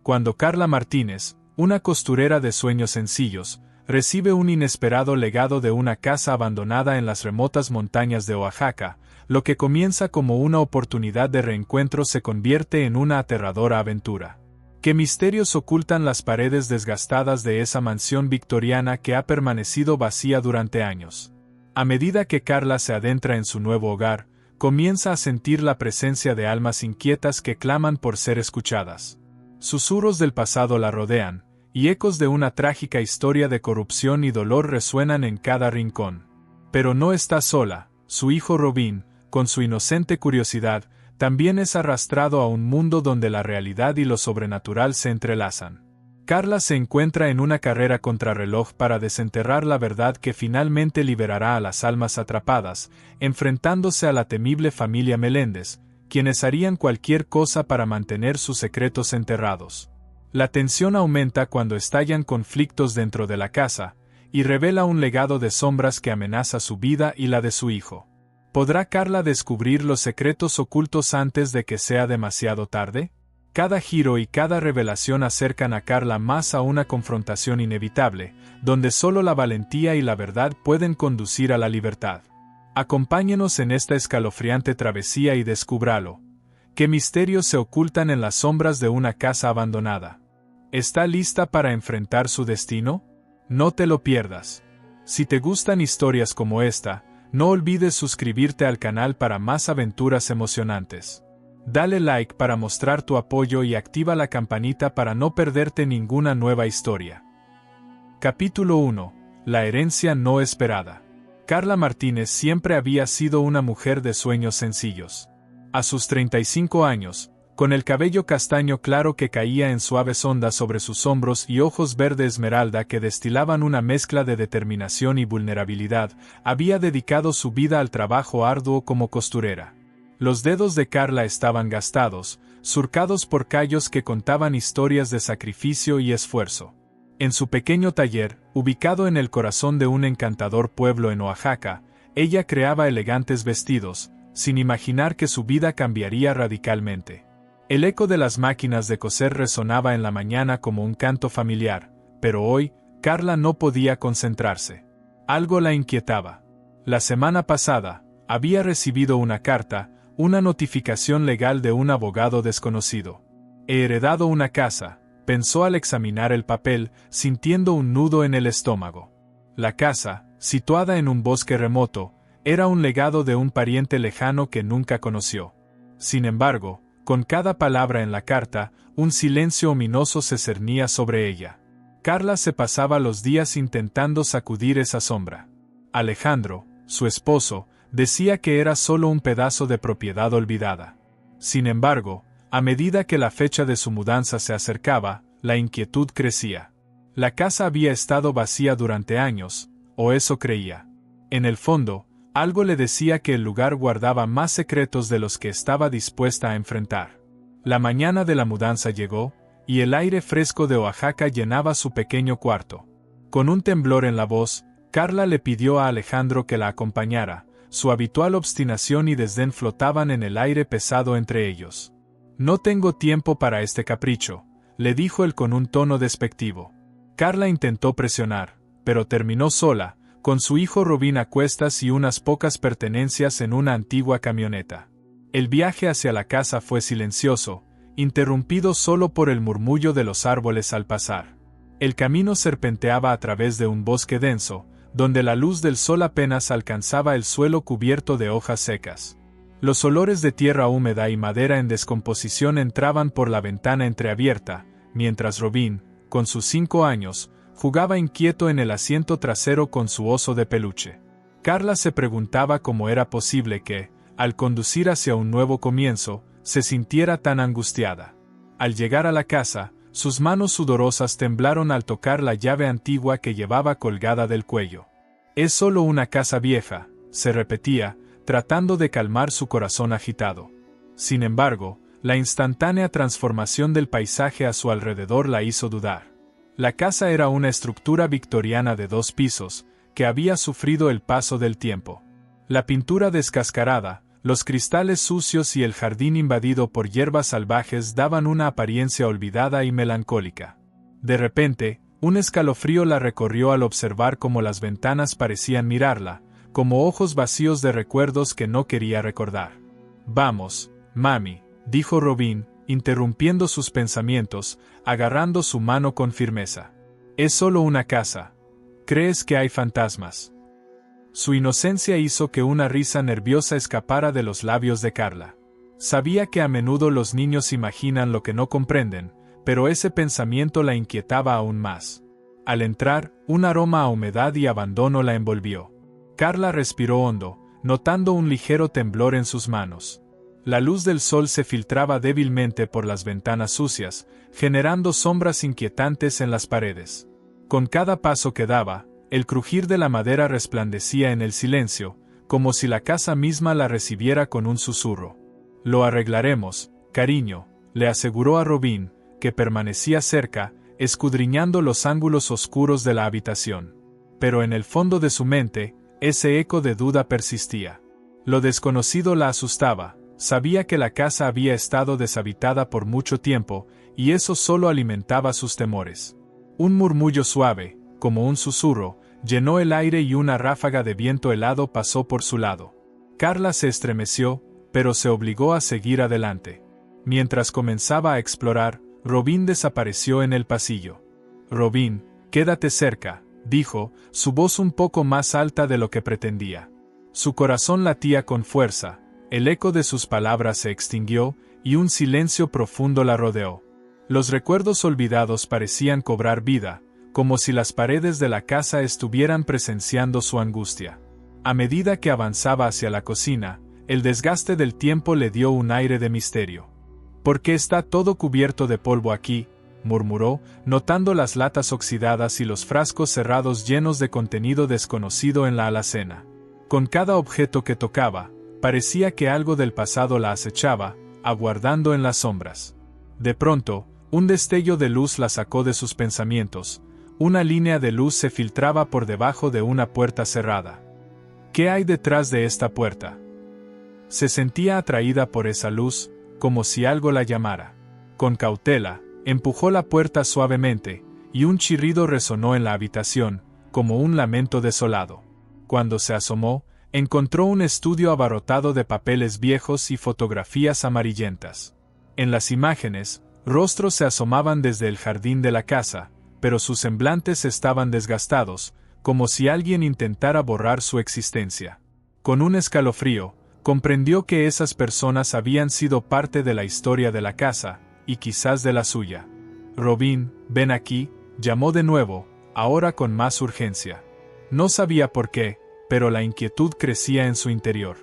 cuando Carla Martínez, una costurera de sueños sencillos, recibe un inesperado legado de una casa abandonada en las remotas montañas de Oaxaca. Lo que comienza como una oportunidad de reencuentro se convierte en una aterradora aventura. ¿Qué misterios ocultan las paredes desgastadas de esa mansión victoriana que ha permanecido vacía durante años? A medida que Carla se adentra en su nuevo hogar, comienza a sentir la presencia de almas inquietas que claman por ser escuchadas. Susurros del pasado la rodean, y ecos de una trágica historia de corrupción y dolor resuenan en cada rincón. Pero no está sola, su hijo Robin, con su inocente curiosidad, también es arrastrado a un mundo donde la realidad y lo sobrenatural se entrelazan. Carla se encuentra en una carrera contrarreloj para desenterrar la verdad que finalmente liberará a las almas atrapadas, enfrentándose a la temible familia Meléndez, quienes harían cualquier cosa para mantener sus secretos enterrados. La tensión aumenta cuando estallan conflictos dentro de la casa, y revela un legado de sombras que amenaza su vida y la de su hijo. ¿Podrá Carla descubrir los secretos ocultos antes de que sea demasiado tarde? Cada giro y cada revelación acercan a Carla más a una confrontación inevitable, donde solo la valentía y la verdad pueden conducir a la libertad. Acompáñenos en esta escalofriante travesía y descúbralo. ¿Qué misterios se ocultan en las sombras de una casa abandonada? ¿Está lista para enfrentar su destino? No te lo pierdas. Si te gustan historias como esta, no olvides suscribirte al canal para más aventuras emocionantes. Dale like para mostrar tu apoyo y activa la campanita para no perderte ninguna nueva historia. Capítulo 1. La herencia no esperada. Carla Martínez siempre había sido una mujer de sueños sencillos. A sus 35 años, con el cabello castaño claro que caía en suaves ondas sobre sus hombros y ojos verde esmeralda que destilaban una mezcla de determinación y vulnerabilidad, había dedicado su vida al trabajo arduo como costurera. Los dedos de Carla estaban gastados, surcados por callos que contaban historias de sacrificio y esfuerzo. En su pequeño taller, ubicado en el corazón de un encantador pueblo en Oaxaca, ella creaba elegantes vestidos, sin imaginar que su vida cambiaría radicalmente. El eco de las máquinas de coser resonaba en la mañana como un canto familiar, pero hoy, Carla no podía concentrarse. Algo la inquietaba. La semana pasada, había recibido una carta, una notificación legal de un abogado desconocido. He heredado una casa, pensó al examinar el papel, sintiendo un nudo en el estómago. La casa, situada en un bosque remoto, era un legado de un pariente lejano que nunca conoció. Sin embargo, con cada palabra en la carta, un silencio ominoso se cernía sobre ella. Carla se pasaba los días intentando sacudir esa sombra. Alejandro, su esposo, decía que era solo un pedazo de propiedad olvidada. Sin embargo, a medida que la fecha de su mudanza se acercaba, la inquietud crecía. La casa había estado vacía durante años, o eso creía. En el fondo, algo le decía que el lugar guardaba más secretos de los que estaba dispuesta a enfrentar. La mañana de la mudanza llegó, y el aire fresco de Oaxaca llenaba su pequeño cuarto. Con un temblor en la voz, Carla le pidió a Alejandro que la acompañara. Su habitual obstinación y desdén flotaban en el aire pesado entre ellos. «No tengo tiempo para este capricho», le dijo él con un tono despectivo. Carla intentó presionar, pero terminó sola, con su hijo Robin a cuestas y unas pocas pertenencias en una antigua camioneta. El viaje hacia la casa fue silencioso, interrumpido solo por el murmullo de los árboles al pasar. El camino serpenteaba a través de un bosque denso, donde la luz del sol apenas alcanzaba el suelo cubierto de hojas secas. Los olores de tierra húmeda y madera en descomposición entraban por la ventana entreabierta, mientras Robin, con sus 5 años, jugaba inquieto en el asiento trasero con su oso de peluche. Carla se preguntaba cómo era posible que, al conducir hacia un nuevo comienzo, se sintiera tan angustiada. Al llegar a la casa, sus manos sudorosas temblaron al tocar la llave antigua que llevaba colgada del cuello. «Es solo una casa vieja», se repetía, tratando de calmar su corazón agitado. Sin embargo, la instantánea transformación del paisaje a su alrededor la hizo dudar. La casa era una estructura victoriana de 2 pisos, que había sufrido el paso del tiempo. La pintura descascarada, los cristales sucios y el jardín invadido por hierbas salvajes daban una apariencia olvidada y melancólica. De repente, un escalofrío la recorrió al observar cómo las ventanas parecían mirarla, como ojos vacíos de recuerdos que no quería recordar. «Vamos, mami», dijo Robin, interrumpiendo sus pensamientos, agarrando su mano con firmeza. «Es solo una casa. ¿Crees que hay fantasmas?» Su inocencia hizo que una risa nerviosa escapara de los labios de Carla. Sabía que a menudo los niños imaginan lo que no comprenden, pero ese pensamiento la inquietaba aún más. Al entrar, un aroma a humedad y abandono la envolvió. Carla respiró hondo, notando un ligero temblor en sus manos. La luz del sol se filtraba débilmente por las ventanas sucias, generando sombras inquietantes en las paredes. Con cada paso que daba, el crujir de la madera resplandecía en el silencio, como si la casa misma la recibiera con un susurro. «Lo arreglaremos, cariño», le aseguró a Robin, que permanecía cerca, escudriñando los ángulos oscuros de la habitación. Pero en el fondo de su mente, ese eco de duda persistía. Lo desconocido la asustaba, sabía que la casa había estado deshabitada por mucho tiempo, y eso solo alimentaba sus temores. Un murmullo suave, como un susurro, llenó el aire y una ráfaga de viento helado pasó por su lado. Carla se estremeció, pero se obligó a seguir adelante. Mientras comenzaba a explorar, Robin desapareció en el pasillo. «Robin, quédate cerca», dijo, su voz un poco más alta de lo que pretendía. Su corazón latía con fuerza, el eco de sus palabras se extinguió, y un silencio profundo la rodeó. Los recuerdos olvidados parecían cobrar vida, como si las paredes de la casa estuvieran presenciando su angustia. A medida que avanzaba hacia la cocina, el desgaste del tiempo le dio un aire de misterio. «¿Por qué está todo cubierto de polvo aquí?», murmuró, notando las latas oxidadas y los frascos cerrados llenos de contenido desconocido en la alacena. Con cada objeto que tocaba, parecía que algo del pasado la acechaba, aguardando en las sombras. De pronto, un destello de luz la sacó de sus pensamientos. Una línea de luz se filtraba por debajo de una puerta cerrada. ¿Qué hay detrás de esta puerta? Se sentía atraída por esa luz, como si algo la llamara. Con cautela, empujó la puerta suavemente, y un chirrido resonó en la habitación, como un lamento desolado. Cuando se asomó, encontró un estudio abarrotado de papeles viejos y fotografías amarillentas. En las imágenes, rostros se asomaban desde el jardín de la casa, pero sus semblantes estaban desgastados, como si alguien intentara borrar su existencia. Con un escalofrío, comprendió que esas personas habían sido parte de la historia de la casa, y quizás de la suya. «Robin, ven aquí», llamó de nuevo, ahora con más urgencia. No sabía por qué, pero la inquietud crecía en su interior.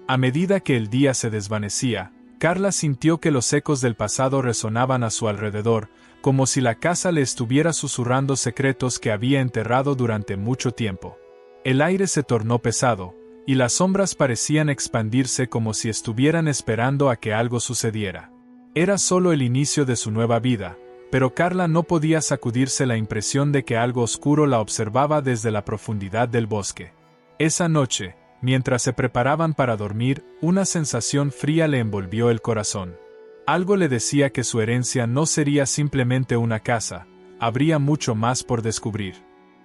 A medida que el día se desvanecía, Carla sintió que los ecos del pasado resonaban a su alrededor, como si la casa le estuviera susurrando secretos que había enterrado durante mucho tiempo. El aire se tornó pesado, y las sombras parecían expandirse como si estuvieran esperando a que algo sucediera. Era solo el inicio de su nueva vida, pero Carla no podía sacudirse la impresión de que algo oscuro la observaba desde la profundidad del bosque. Esa noche, mientras se preparaban para dormir, una sensación fría le envolvió el corazón. Algo le decía que su herencia no sería simplemente una casa, habría mucho más por descubrir.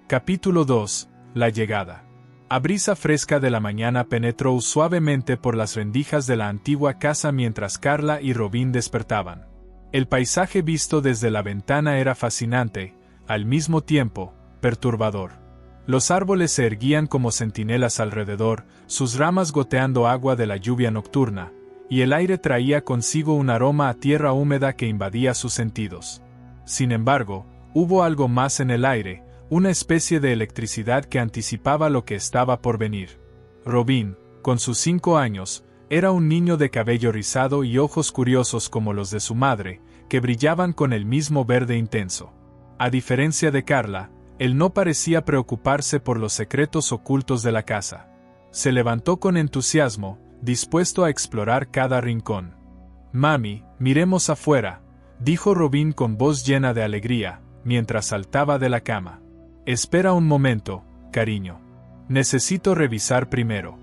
Capítulo 2. La llegada. La brisa fresca de la mañana penetró suavemente por las rendijas de la antigua casa mientras Carla y Robin despertaban. El paisaje visto desde la ventana era fascinante, al mismo tiempo, perturbador. Los árboles se erguían como centinelas alrededor, sus ramas goteando agua de la lluvia nocturna, y el aire traía consigo un aroma a tierra húmeda que invadía sus sentidos. Sin embargo, hubo algo más en el aire, una especie de electricidad que anticipaba lo que estaba por venir. Robin, con sus 5 años, era un niño de cabello rizado y ojos curiosos como los de su madre, que brillaban con el mismo verde intenso. A diferencia de Carla, él no parecía preocuparse por los secretos ocultos de la casa. Se levantó con entusiasmo, dispuesto a explorar cada rincón. «Mami, miremos afuera», dijo Robin con voz llena de alegría, mientras saltaba de la cama. «Espera un momento, cariño. Necesito revisar primero».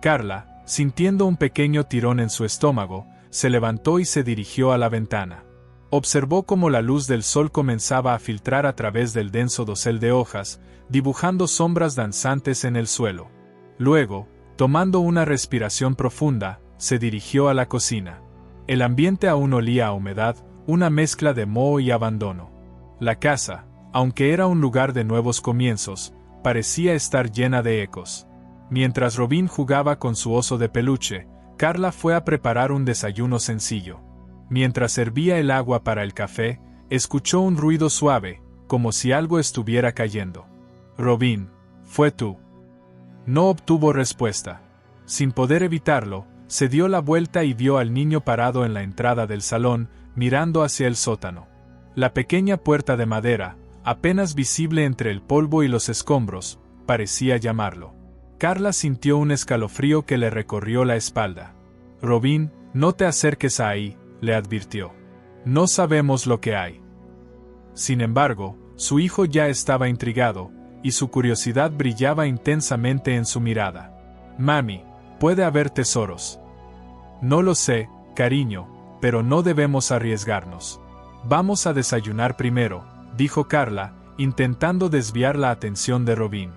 Carla, Sintiendo un pequeño tirón en su estómago, se levantó y se dirigió a la ventana. Observó cómo la luz del sol comenzaba a filtrar a través del denso dosel de hojas, dibujando sombras danzantes en el suelo. Luego, tomando una respiración profunda, se dirigió a la cocina. El ambiente aún olía a humedad, una mezcla de moho y abandono. La casa, aunque era un lugar de nuevos comienzos, parecía estar llena de ecos. Mientras Robin jugaba con su oso de peluche, Carla fue a preparar un desayuno sencillo. Mientras servía el agua para el café, escuchó un ruido suave, como si algo estuviera cayendo. «Robin, ¿fue tú?». No obtuvo respuesta. Sin poder evitarlo, se dio la vuelta y vio al niño parado en la entrada del salón, mirando hacia el sótano. La pequeña puerta de madera, apenas visible entre el polvo y los escombros, parecía llamarlo. Carla sintió un escalofrío que le recorrió la espalda. «Robin, no te acerques ahí», le advirtió. «No sabemos lo que hay». Sin embargo, su hijo ya estaba intrigado, y su curiosidad brillaba intensamente en su mirada. «Mami, puede haber tesoros». «No lo sé, cariño, pero no debemos arriesgarnos. Vamos a desayunar primero», dijo Carla, intentando desviar la atención de Robin.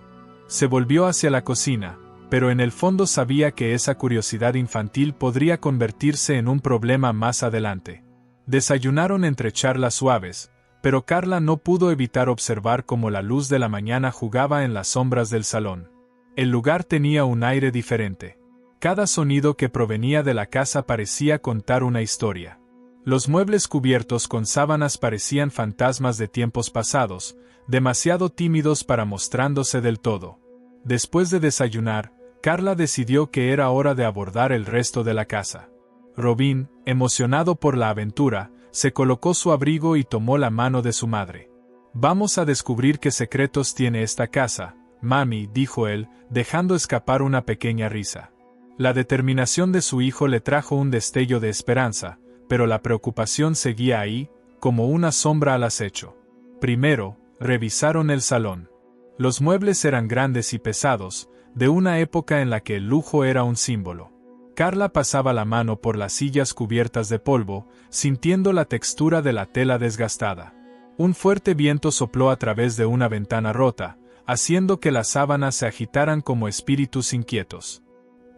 Se volvió hacia la cocina, pero en el fondo sabía que esa curiosidad infantil podría convertirse en un problema más adelante. Desayunaron entre charlas suaves, pero Carla no pudo evitar observar cómo la luz de la mañana jugaba en las sombras del salón. El lugar tenía un aire diferente. Cada sonido que provenía de la casa parecía contar una historia. Los muebles cubiertos con sábanas parecían fantasmas de tiempos pasados, demasiado tímidos para mostrándose del todo. Después de desayunar, Carla decidió que era hora de abordar el resto de la casa. Robin, emocionado por la aventura, se colocó su abrigo y tomó la mano de su madre. «Vamos a descubrir qué secretos tiene esta casa, mami», dijo él, dejando escapar una pequeña risa. La determinación de su hijo le trajo un destello de esperanza, pero la preocupación seguía ahí, como una sombra al acecho. Primero, revisaron el salón. Los muebles eran grandes y pesados, de una época en la que el lujo era un símbolo. Carla pasaba la mano por las sillas cubiertas de polvo, sintiendo la textura de la tela desgastada. Un fuerte viento sopló a través de una ventana rota, haciendo que las sábanas se agitaran como espíritus inquietos.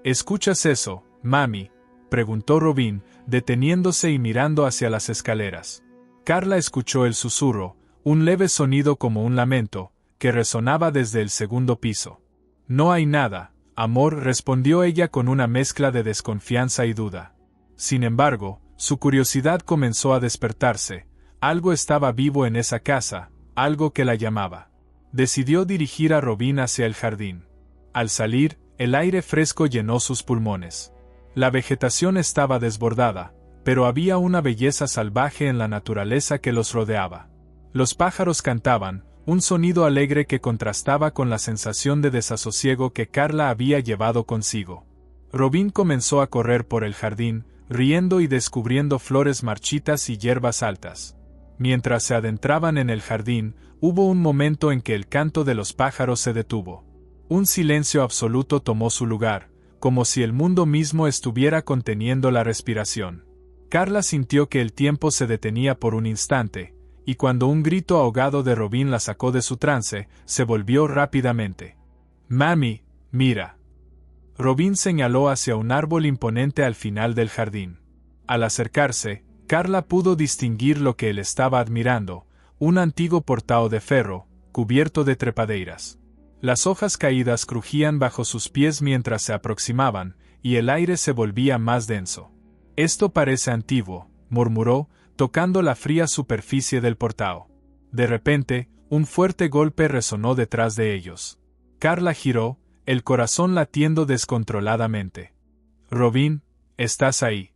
«¿Escuchas eso, mami?», preguntó Robin, deteniéndose y mirando hacia las escaleras. Carla escuchó el susurro, un leve sonido como un lamento, que resonaba desde el segundo piso. «No hay nada, amor», respondió ella con una mezcla de desconfianza y duda. Sin embargo, su curiosidad comenzó a despertarse. Algo estaba vivo en esa casa, algo que la llamaba. Decidió dirigir a Robin hacia el jardín. Al salir, el aire fresco llenó sus pulmones. La vegetación estaba desbordada, pero había una belleza salvaje en la naturaleza que los rodeaba. Los pájaros cantaban, un sonido alegre que contrastaba con la sensación de desasosiego que Carla había llevado consigo. Robin comenzó a correr por el jardín, riendo y descubriendo flores marchitas y hierbas altas. Mientras se adentraban en el jardín, hubo un momento en que el canto de los pájaros se detuvo. Un silencio absoluto tomó su lugar, como si el mundo mismo estuviera conteniendo la respiración. Carla sintió que el tiempo se detenía por un instante, y cuando un grito ahogado de Robin la sacó de su trance, se volvió rápidamente. «Mami, mira». Robin señaló hacia un árbol imponente al final del jardín. Al acercarse, Carla pudo distinguir lo que él estaba admirando, un antiguo portao de ferro, cubierto de trepadeiras. Las hojas caídas crujían bajo sus pies mientras se aproximaban, y el aire se volvía más denso. «Esto parece antiguo», murmuró, tocando la fría superficie del portao. De repente, un fuerte golpe resonó detrás de ellos. Carla giró, el corazón latiendo descontroladamente. «Robin, ¿estás ahí?».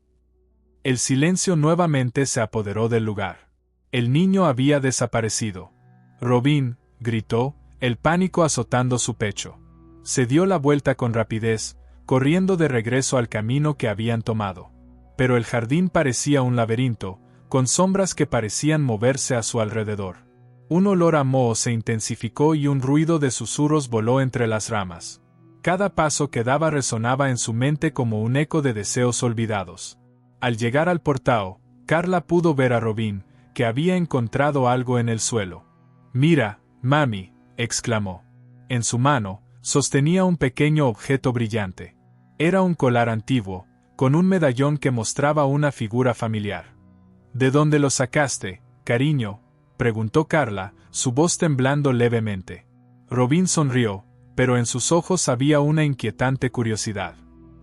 El silencio nuevamente se apoderó del lugar. El niño había desaparecido. «Robin», gritó, el pánico azotando su pecho. Se dio la vuelta con rapidez, corriendo de regreso al camino que habían tomado. Pero el jardín parecía un laberinto, con sombras que parecían moverse a su alrededor. Un olor a moho se intensificó y un ruido de susurros voló entre las ramas. Cada paso que daba resonaba en su mente como un eco de deseos olvidados. Al llegar al portao, Carla pudo ver a Robin, que había encontrado algo en el suelo. «Mira, mami», exclamó. En su mano, sostenía un pequeño objeto brillante. Era un colar antiguo, con un medallón que mostraba una figura familiar. «¿De dónde lo sacaste, cariño?», preguntó Carla, su voz temblando levemente. Robin sonrió, pero en sus ojos había una inquietante curiosidad.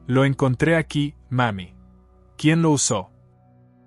«Lo encontré aquí, mami». «¿Quién lo usó?».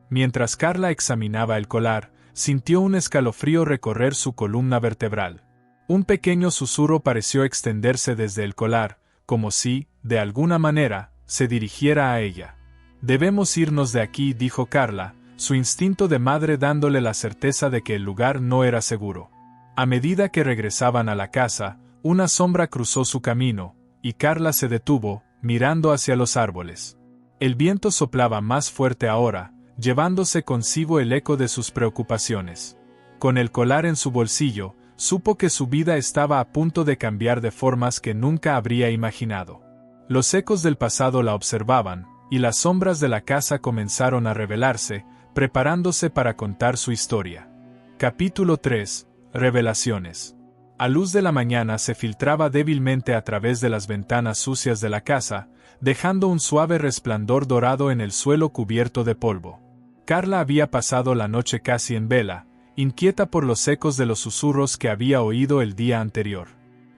Mientras Carla examinaba el colar, sintió un escalofrío recorrer su columna vertebral. Un pequeño susurro pareció extenderse desde el colar, como si, de alguna manera, se dirigiera a ella. «Debemos irnos de aquí», dijo Carla, su instinto de madre dándole la certeza de que el lugar no era seguro. A medida que regresaban a la casa, una sombra cruzó su camino, y Carla se detuvo, mirando hacia los árboles. El viento soplaba más fuerte ahora, llevándose consigo el eco de sus preocupaciones. Con el colar en su bolsillo, supo que su vida estaba a punto de cambiar de formas que nunca habría imaginado. Los ecos del pasado la observaban, y las sombras de la casa comenzaron a revelarse, preparándose para contar su historia. Capítulo 3. Revelaciones. A luz de la mañana se filtraba débilmente a través de las ventanas sucias de la casa, dejando un suave resplandor dorado en el suelo cubierto de polvo. Carla había pasado la noche casi en vela, inquieta por los ecos de los susurros que había oído el día anterior.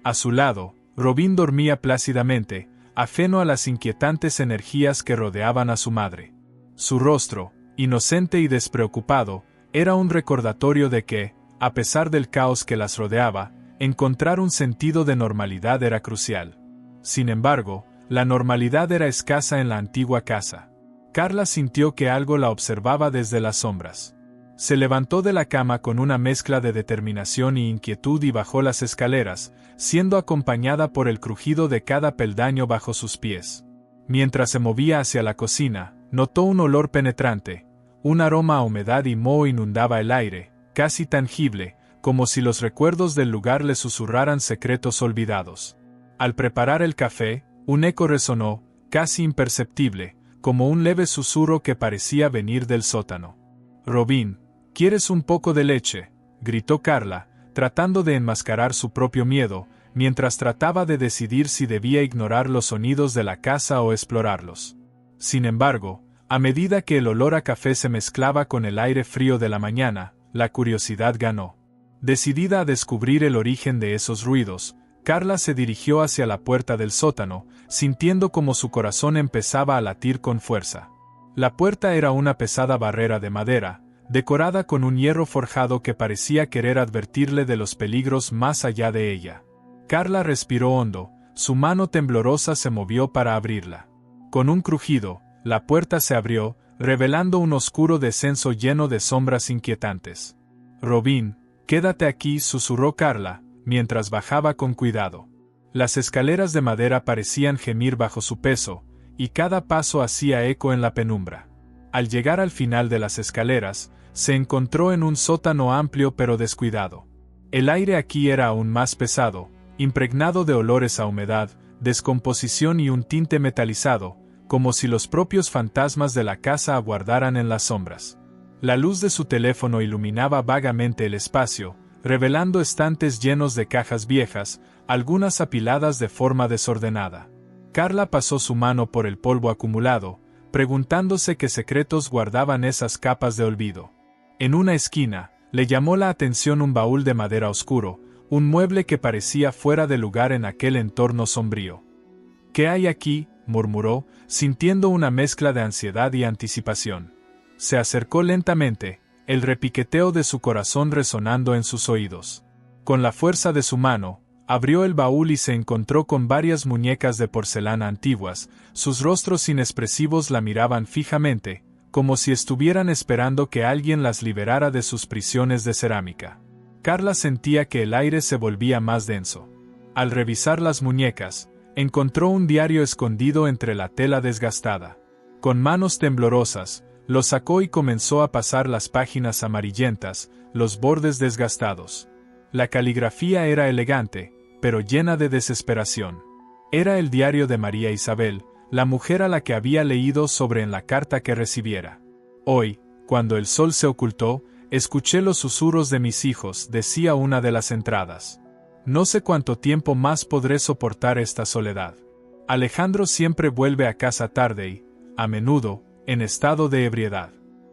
A su lado, Robin dormía plácidamente, ajeno a las inquietantes energías que rodeaban a su madre. Su rostro, inocente y despreocupado, era un recordatorio de que, a pesar del caos que las rodeaba, encontrar un sentido de normalidad era crucial. Sin embargo, la normalidad era escasa en la antigua casa. Carla sintió que algo la observaba desde las sombras. Se levantó de la cama con una mezcla de determinación y inquietud y bajó las escaleras, siendo acompañada por el crujido de cada peldaño bajo sus pies. Mientras se movía hacia la cocina, notó un olor penetrante, un aroma a humedad y moho inundaba el aire, casi tangible, como si los recuerdos del lugar le susurraran secretos olvidados. Al preparar el café, un eco resonó, casi imperceptible, como un leve susurro que parecía venir del sótano. «Robin, ¿quieres un poco de leche?», gritó Carla, tratando de enmascarar su propio miedo, mientras trataba de decidir si debía ignorar los sonidos de la casa o explorarlos. Sin embargo, a medida que el olor a café se mezclaba con el aire frío de la mañana, la curiosidad ganó. Decidida a descubrir el origen de esos ruidos, Carla se dirigió hacia la puerta del sótano, sintiendo como su corazón empezaba a latir con fuerza. La puerta era una pesada barrera de madera, decorada con un hierro forjado que parecía querer advertirle de los peligros más allá de ella. Carla respiró hondo, su mano temblorosa se movió para abrirla. Con un crujido, la puerta se abrió, revelando un oscuro descenso lleno de sombras inquietantes. «Robin, quédate aquí», susurró Carla, mientras bajaba con cuidado. Las escaleras de madera parecían gemir bajo su peso, y cada paso hacía eco en la penumbra. Al llegar al final de las escaleras, se encontró en un sótano amplio pero descuidado. El aire aquí era aún más pesado, impregnado de olores a humedad, descomposición y un tinte metalizado, como si los propios fantasmas de la casa aguardaran en las sombras. La luz de su teléfono iluminaba vagamente el espacio, revelando estantes llenos de cajas viejas, algunas apiladas de forma desordenada. Carla pasó su mano por el polvo acumulado, preguntándose qué secretos guardaban esas capas de olvido. En una esquina, le llamó la atención un baúl de madera oscuro, un mueble que parecía fuera de lugar en aquel entorno sombrío. «¿Qué hay aquí?», murmuró, sintiendo una mezcla de ansiedad y anticipación. Se acercó lentamente, el repiqueteo de su corazón resonando en sus oídos. Con la fuerza de su mano, abrió el baúl y se encontró con varias muñecas de porcelana antiguas, sus rostros inexpresivos la miraban fijamente, como si estuvieran esperando que alguien las liberara de sus prisiones de cerámica. Carla sentía que el aire se volvía más denso. Al revisar las muñecas, encontró un diario escondido entre la tela desgastada. Con manos temblorosas, lo sacó y comenzó a pasar las páginas amarillentas, los bordes desgastados. La caligrafía era elegante, pero llena de desesperación. Era el diario de María Isabel, la mujer a la que había leído sobre en la carta que recibiera. Hoy, cuando el sol se ocultó, escuché los susurros de mis hijos, decía una de las entradas. No sé cuánto tiempo más podré soportar esta soledad. Alejandro siempre vuelve a casa tarde y, a menudo, en estado de ebriedad.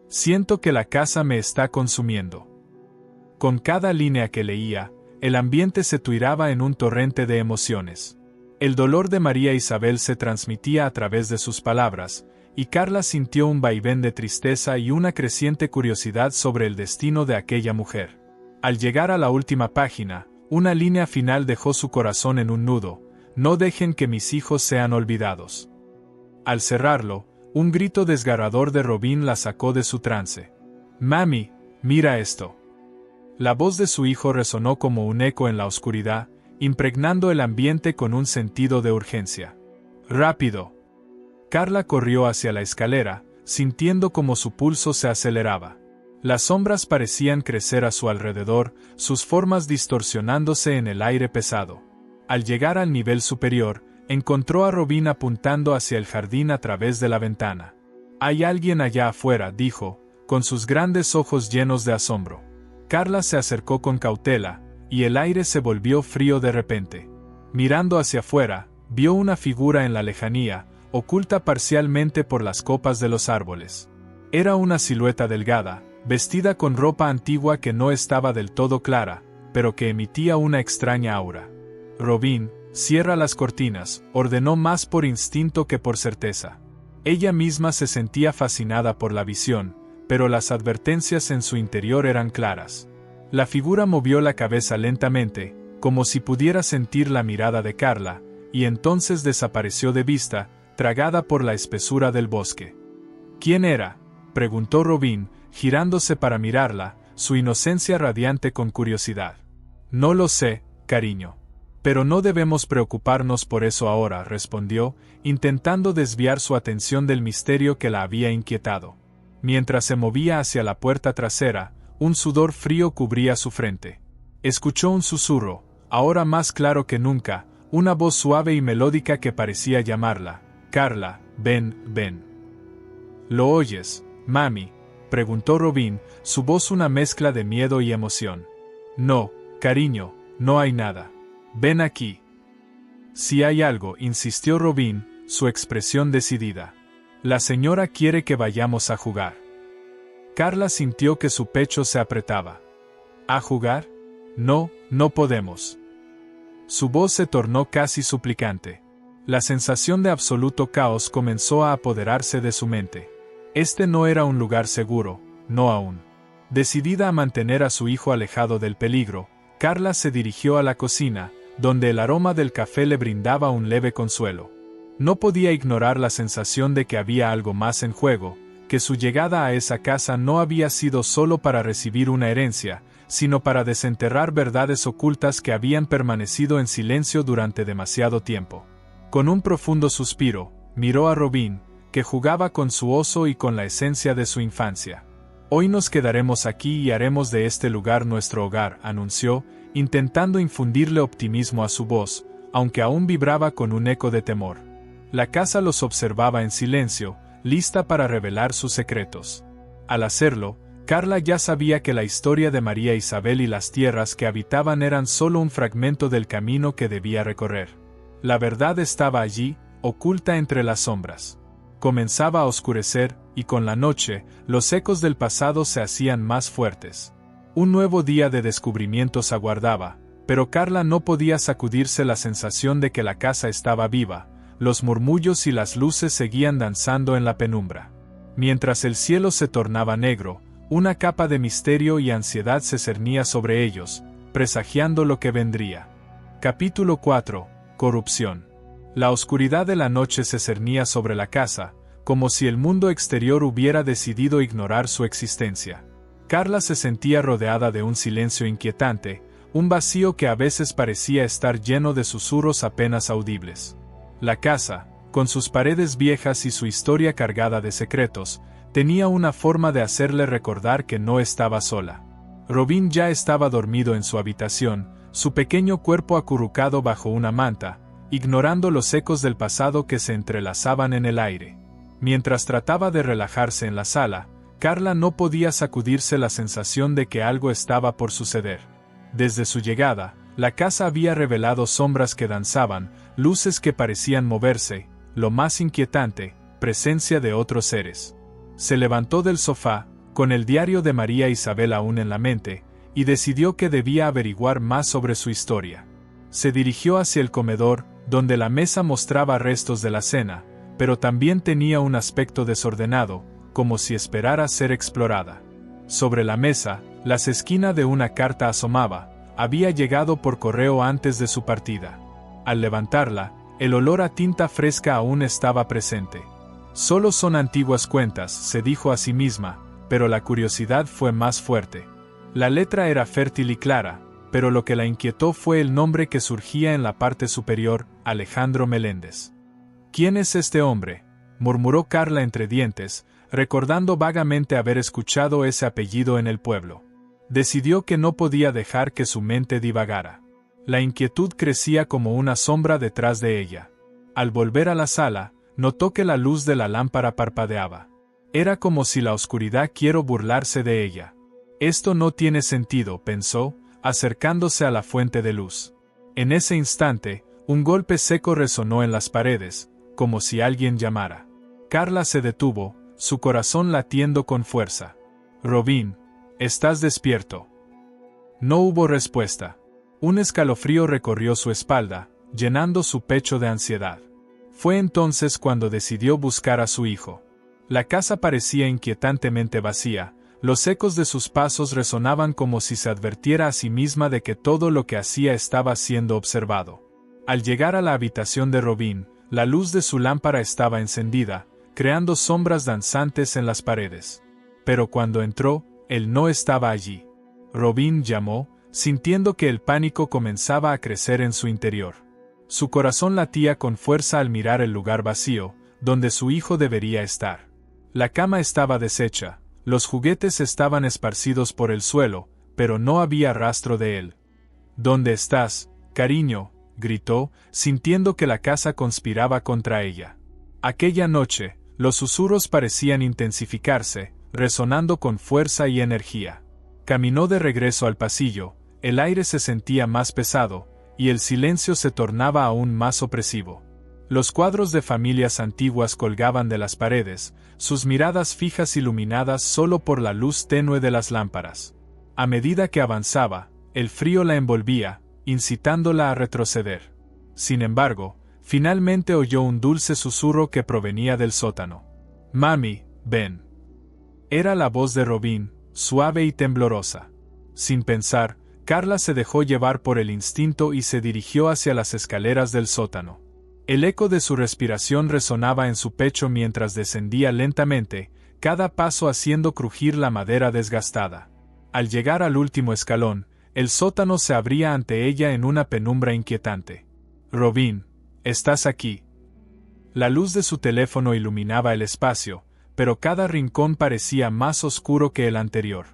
Siento que la casa me está consumiendo. Con cada línea que leía, el ambiente se tuiraba en un torrente de emociones. El dolor de María Isabel se transmitía a través de sus palabras, y Carla sintió un vaivén de tristeza y una creciente curiosidad sobre el destino de aquella mujer. Al llegar a la última página, una línea final dejó su corazón en un nudo: no dejen que mis hijos sean olvidados. Al cerrarlo, un grito desgarrador de Robin la sacó de su trance. «Mami, mira esto». La voz de su hijo resonó como un eco en la oscuridad, impregnando el ambiente con un sentido de urgencia. «Rápido». Carla corrió hacia la escalera, sintiendo como su pulso se aceleraba. Las sombras parecían crecer a su alrededor, sus formas distorsionándose en el aire pesado. Al llegar al nivel superior, encontró a Robin apuntando hacia el jardín a través de la ventana. «Hay alguien allá afuera», dijo, con sus grandes ojos llenos de asombro. Carla se acercó con cautela, y el aire se volvió frío de repente. Mirando hacia afuera, vio una figura en la lejanía, oculta parcialmente por las copas de los árboles. Era una silueta delgada, vestida con ropa antigua que no estaba del todo clara, pero que emitía una extraña aura. «Robin, cierra las cortinas», ordenó más por instinto que por certeza. Ella misma se sentía fascinada por la visión, pero las advertencias en su interior eran claras. La figura movió la cabeza lentamente, como si pudiera sentir la mirada de Carla, y entonces desapareció de vista, tragada por la espesura del bosque. «¿Quién era?», preguntó Robin, girándose para mirarla, su inocencia radiante con curiosidad. «No lo sé, cariño. Pero no debemos preocuparnos por eso ahora», respondió, intentando desviar su atención del misterio que la había inquietado. Mientras se movía hacia la puerta trasera, un sudor frío cubría su frente. Escuchó un susurro, ahora más claro que nunca, una voz suave y melódica que parecía llamarla. «Carla, ven, ven». «¿Lo oyes, mami?», preguntó Robin, su voz una mezcla de miedo y emoción. «No, cariño, no hay nada. Ven aquí». «Si hay algo», insistió Robin, su expresión decidida. «La señora quiere que vayamos a jugar». Carla sintió que su pecho se apretaba. «¿A jugar? No, no podemos». Su voz se tornó casi suplicante. La sensación de absoluto caos comenzó a apoderarse de su mente. Este no era un lugar seguro, no aún. Decidida a mantener a su hijo alejado del peligro, Carla se dirigió a la cocina, donde el aroma del café le brindaba un leve consuelo. No podía ignorar la sensación de que había algo más en juego, que su llegada a esa casa no había sido solo para recibir una herencia, sino para desenterrar verdades ocultas que habían permanecido en silencio durante demasiado tiempo. Con un profundo suspiro, miró a Robin, que jugaba con su oso y con la esencia de su infancia. «Hoy nos quedaremos aquí y haremos de este lugar nuestro hogar», anunció, intentando infundirle optimismo a su voz, aunque aún vibraba con un eco de temor. La casa los observaba en silencio, lista para revelar sus secretos. Al hacerlo, Carla ya sabía que la historia de María Isabel y las tierras que habitaban eran solo un fragmento del camino que debía recorrer. La verdad estaba allí, oculta entre las sombras. Comenzaba a oscurecer, y con la noche, los ecos del pasado se hacían más fuertes. Un nuevo día de descubrimientos aguardaba, pero Carla no podía sacudirse la sensación de que la casa estaba viva. Los murmullos y las luces seguían danzando en la penumbra. Mientras el cielo se tornaba negro, una capa de misterio y ansiedad se cernía sobre ellos, presagiando lo que vendría. Capítulo 4. Corrupción. La oscuridad de la noche se cernía sobre la casa, como si el mundo exterior hubiera decidido ignorar su existencia. Carla se sentía rodeada de un silencio inquietante, un vacío que a veces parecía estar lleno de susurros apenas audibles. La casa, con sus paredes viejas y su historia cargada de secretos, tenía una forma de hacerle recordar que no estaba sola. Robin ya estaba dormido en su habitación, su pequeño cuerpo acurrucado bajo una manta, ignorando los ecos del pasado que se entrelazaban en el aire. Mientras trataba de relajarse en la sala, Carla no podía sacudirse la sensación de que algo estaba por suceder. Desde su llegada, la casa había revelado sombras que danzaban, luces que parecían moverse, lo más inquietante, presencia de otros seres. Se levantó del sofá, con el diario de María Isabel aún en la mente, y decidió que debía averiguar más sobre su historia. Se dirigió hacia el comedor, donde la mesa mostraba restos de la cena, pero también tenía un aspecto desordenado, como si esperara ser explorada. Sobre la mesa, la esquina de una carta asomaba, había llegado por correo antes de su partida. Al levantarla, el olor a tinta fresca aún estaba presente. Solo son antiguas cuentas, se dijo a sí misma, pero la curiosidad fue más fuerte. La letra era fértil y clara, pero lo que la inquietó fue el nombre que surgía en la parte superior, Alejandro Meléndez. ¿Quién es este hombre?, murmuró Carla entre dientes, recordando vagamente haber escuchado ese apellido en el pueblo. Decidió que no podía dejar que su mente divagara. La inquietud crecía como una sombra detrás de ella. Al volver a la sala, notó que la luz de la lámpara parpadeaba. Era como si la oscuridad quiera burlarse de ella. Esto no tiene sentido, pensó, acercándose a la fuente de luz. En ese instante, un golpe seco resonó en las paredes, como si alguien llamara. Carla se detuvo, su corazón latiendo con fuerza. «Robin, ¿estás despierto?» No hubo respuesta. Un escalofrío recorrió su espalda, llenando su pecho de ansiedad. Fue entonces cuando decidió buscar a su hijo. La casa parecía inquietantemente vacía, los ecos de sus pasos resonaban como si se advirtiera a sí misma de que todo lo que hacía estaba siendo observado. Al llegar a la habitación de Robin, la luz de su lámpara estaba encendida, creando sombras danzantes en las paredes. Pero cuando entró, él no estaba allí. Robin llamó, sintiendo que el pánico comenzaba a crecer en su interior. Su corazón latía con fuerza al mirar el lugar vacío, donde su hijo debería estar. La cama estaba deshecha, los juguetes estaban esparcidos por el suelo, pero no había rastro de él. «¿Dónde estás, cariño?», gritó, sintiendo que la casa conspiraba contra ella. Aquella noche, los susurros parecían intensificarse, resonando con fuerza y energía. Caminó de regreso al pasillo, el aire se sentía más pesado, y el silencio se tornaba aún más opresivo. Los cuadros de familias antiguas colgaban de las paredes, sus miradas fijas iluminadas solo por la luz tenue de las lámparas. A medida que avanzaba, el frío la envolvía, incitándola a retroceder. Sin embargo, finalmente oyó un dulce susurro que provenía del sótano. «Mami, ven». Era la voz de Robin, suave y temblorosa. Sin pensar, Carla se dejó llevar por el instinto y se dirigió hacia las escaleras del sótano. El eco de su respiración resonaba en su pecho mientras descendía lentamente, cada paso haciendo crujir la madera desgastada. Al llegar al último escalón, el sótano se abría ante ella en una penumbra inquietante. «Robin, ¿estás aquí?» La luz de su teléfono iluminaba el espacio, pero cada rincón parecía más oscuro que el anterior.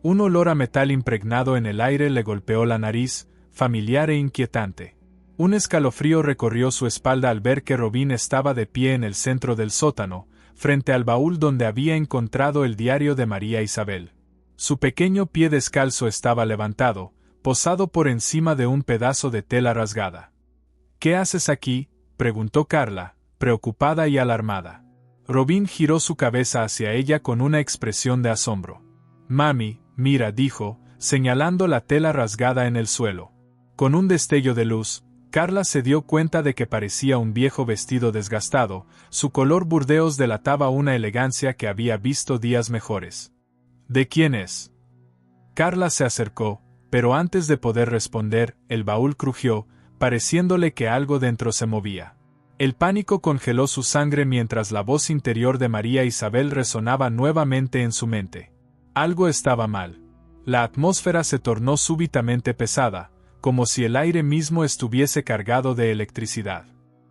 Un olor a metal impregnado en el aire le golpeó la nariz, familiar e inquietante. Un escalofrío recorrió su espalda al ver que Robin estaba de pie en el centro del sótano, frente al baúl donde había encontrado el diario de María Isabel. Su pequeño pie descalzo estaba levantado, posado por encima de un pedazo de tela rasgada. «¿Qué haces aquí?», preguntó Carla, preocupada y alarmada. Robin giró su cabeza hacia ella con una expresión de asombro. «Mami, mira», dijo, señalando la tela rasgada en el suelo. Con un destello de luz, Carla se dio cuenta de que parecía un viejo vestido desgastado, su color burdeos delataba una elegancia que había visto días mejores. «¿De quién es?». Carla se acercó, pero antes de poder responder, el baúl crujió, pareciéndole que algo dentro se movía. El pánico congeló su sangre mientras la voz interior de María Isabel resonaba nuevamente en su mente. Algo estaba mal. La atmósfera se tornó súbitamente pesada, como si el aire mismo estuviese cargado de electricidad.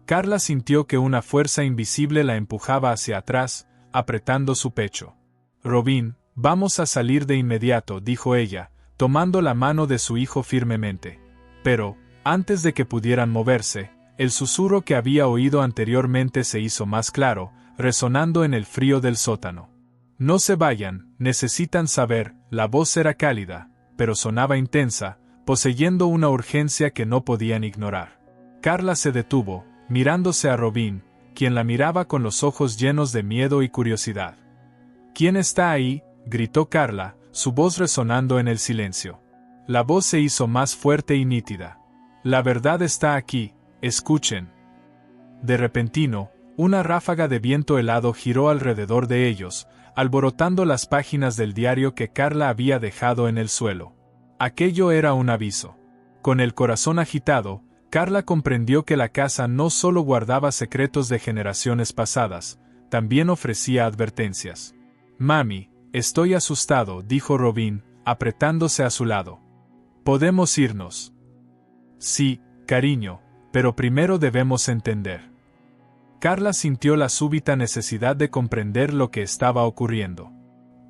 Carla sintió que una fuerza invisible la empujaba hacia atrás, apretando su pecho. «Robin, vamos a salir de inmediato», dijo ella, tomando la mano de su hijo firmemente. Pero, antes de que pudieran moverse, El susurro que había oído anteriormente se hizo más claro, resonando en el frío del sótano. No se vayan, necesitan saber. La voz era cálida, pero sonaba intensa, poseyendo una urgencia que no podían ignorar. Carla se detuvo, mirándose a Robin, quien la miraba con los ojos llenos de miedo y curiosidad. ¿Quién está ahí?, gritó Carla, su voz resonando en el silencio. La voz se hizo más fuerte y nítida. La verdad está aquí, escuchen. De repentino, una ráfaga de viento helado giró alrededor de ellos, alborotando las páginas del diario que Carla había dejado en el suelo. Aquello era un aviso. Con el corazón agitado, Carla comprendió que la casa no solo guardaba secretos de generaciones pasadas, también ofrecía advertencias. «Mami, estoy asustado», dijo Robin, apretándose a su lado. «¿Podemos irnos?» «Sí, cariño, pero primero debemos entender». Carla sintió la súbita necesidad de comprender lo que estaba ocurriendo.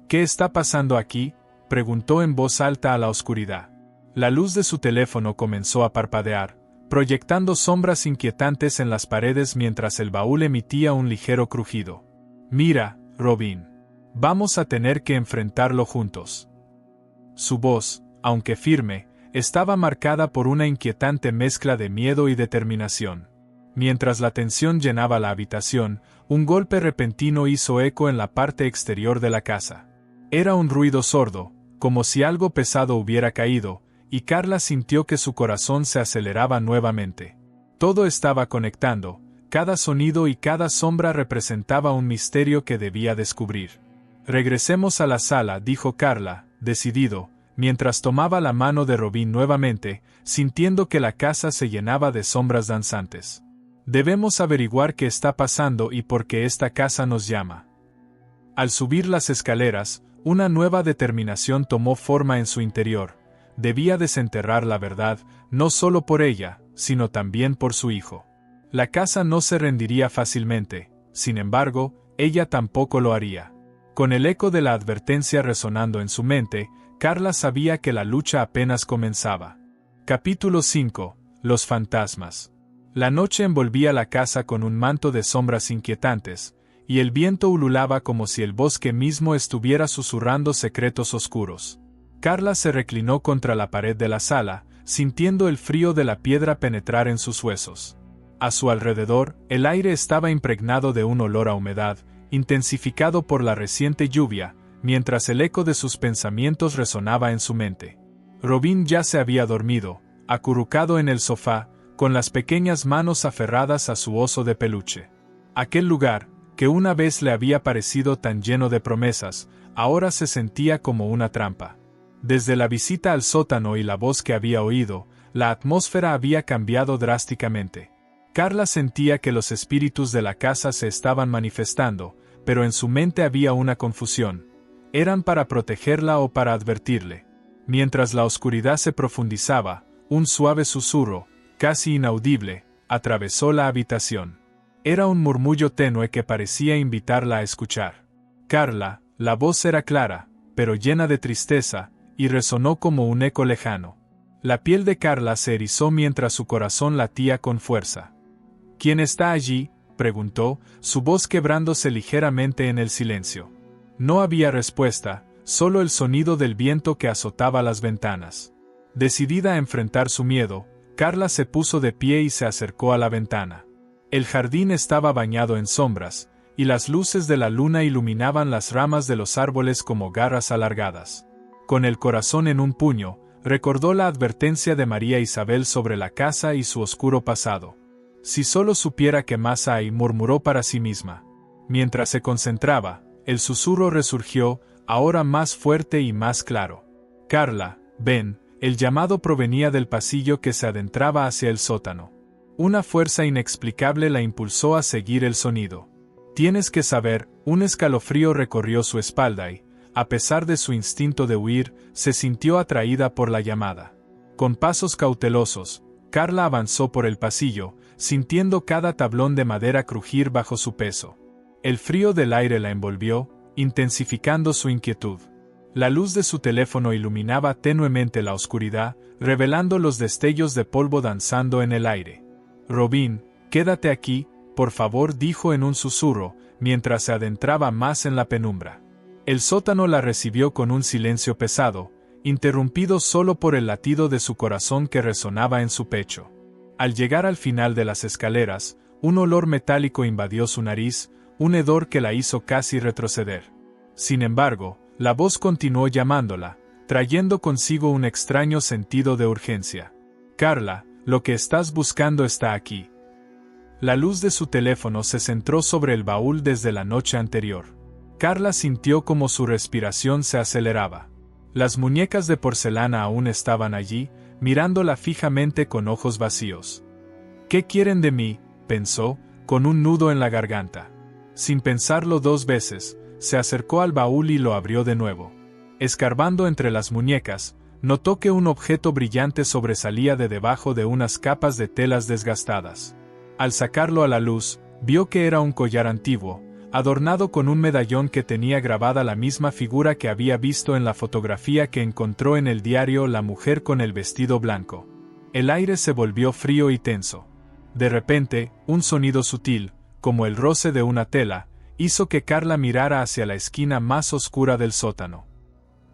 «¿Qué está pasando aquí?», preguntó en voz alta a la oscuridad. La luz de su teléfono comenzó a parpadear, proyectando sombras inquietantes en las paredes mientras el baúl emitía un ligero crujido. «Mira, Robin. Vamos a tener que enfrentarlo juntos». Su voz, aunque firme, estaba marcada por una inquietante mezcla de miedo y determinación. Mientras la tensión llenaba la habitación, un golpe repentino hizo eco en la parte exterior de la casa. Era un ruido sordo, como si algo pesado hubiera caído, y Carla sintió que su corazón se aceleraba nuevamente. Todo estaba conectando, cada sonido y cada sombra representaba un misterio que debía descubrir. «Regresemos a la sala», dijo Carla, decidido, mientras tomaba la mano de Robin nuevamente, sintiendo que la casa se llenaba de sombras danzantes. «Debemos averiguar qué está pasando y por qué esta casa nos llama». Al subir las escaleras, una nueva determinación tomó forma en su interior. Debía desenterrar la verdad, no solo por ella, sino también por su hijo. La casa no se rendiría fácilmente, sin embargo, ella tampoco lo haría. Con el eco de la advertencia resonando en su mente, Carla sabía que la lucha apenas comenzaba. Capítulo 5. Los fantasmas. La noche envolvía la casa con un manto de sombras inquietantes, y el viento ululaba como si el bosque mismo estuviera susurrando secretos oscuros. Carla se reclinó contra la pared de la sala, sintiendo el frío de la piedra penetrar en sus huesos. A su alrededor, el aire estaba impregnado de un olor a humedad, intensificado por la reciente lluvia, mientras el eco de sus pensamientos resonaba en su mente. Robin ya se había dormido, acurrucado en el sofá, con las pequeñas manos aferradas a su oso de peluche. Aquel lugar, que una vez le había parecido tan lleno de promesas, ahora se sentía como una trampa. Desde la visita al sótano y la voz que había oído, la atmósfera había cambiado drásticamente. Carla sentía que los espíritus de la casa se estaban manifestando, pero en su mente había una confusión. ¿Eran para protegerla o para advertirle? Mientras la oscuridad se profundizaba, un suave susurro, casi inaudible, atravesó la habitación. Era un murmullo tenue que parecía invitarla a escuchar. «Carla», la voz era clara, pero llena de tristeza, y resonó como un eco lejano. La piel de Carla se erizó mientras su corazón latía con fuerza. «¿Quién está allí?», preguntó, su voz quebrándose ligeramente en el silencio. No había respuesta, solo el sonido del viento que azotaba las ventanas. Decidida a enfrentar su miedo, Carla se puso de pie y se acercó a la ventana. El jardín estaba bañado en sombras, y las luces de la luna iluminaban las ramas de los árboles como garras alargadas. Con el corazón en un puño, recordó la advertencia de María Isabel sobre la casa y su oscuro pasado. «Si solo supiera qué más hay», murmuró para sí misma. Mientras se concentraba, el susurro resurgió, ahora más fuerte y más claro. «Carla, ven». El llamado provenía del pasillo que se adentraba hacia el sótano. Una fuerza inexplicable la impulsó a seguir el sonido. «Tienes que saber», un escalofrío recorrió su espalda y, a pesar de su instinto de huir, se sintió atraída por la llamada. Con pasos cautelosos, Carla avanzó por el pasillo, sintiendo cada tablón de madera crujir bajo su peso. El frío del aire la envolvió, intensificando su inquietud. La luz de su teléfono iluminaba tenuemente la oscuridad, revelando los destellos de polvo danzando en el aire. Robin, quédate aquí, por favor, dijo en un susurro, mientras se adentraba más en la penumbra. El sótano la recibió con un silencio pesado, interrumpido solo por el latido de su corazón que resonaba en su pecho. Al llegar al final de las escaleras, un olor metálico invadió su nariz, un hedor que la hizo casi retroceder. Sin embargo, la voz continuó llamándola, trayendo consigo un extraño sentido de urgencia. Carla, lo que estás buscando está aquí. La luz de su teléfono se centró sobre el baúl desde la noche anterior. Carla sintió como su respiración se aceleraba. Las muñecas de porcelana aún estaban allí, mirándola fijamente con ojos vacíos. ¿Qué quieren de mí?, pensó, con un nudo en la garganta. Sin pensarlo 2 veces, se acercó al baúl y lo abrió de nuevo. Escarbando entre las muñecas, notó que un objeto brillante sobresalía de debajo de unas capas de telas desgastadas. Al sacarlo a la luz, vio que era un collar antiguo, adornado con un medallón que tenía grabada la misma figura que había visto en la fotografía que encontró en el diario La mujer con el vestido blanco. El aire se volvió frío y tenso. De repente, un sonido sutil, como el roce de una tela, hizo que Carla mirara hacia la esquina más oscura del sótano.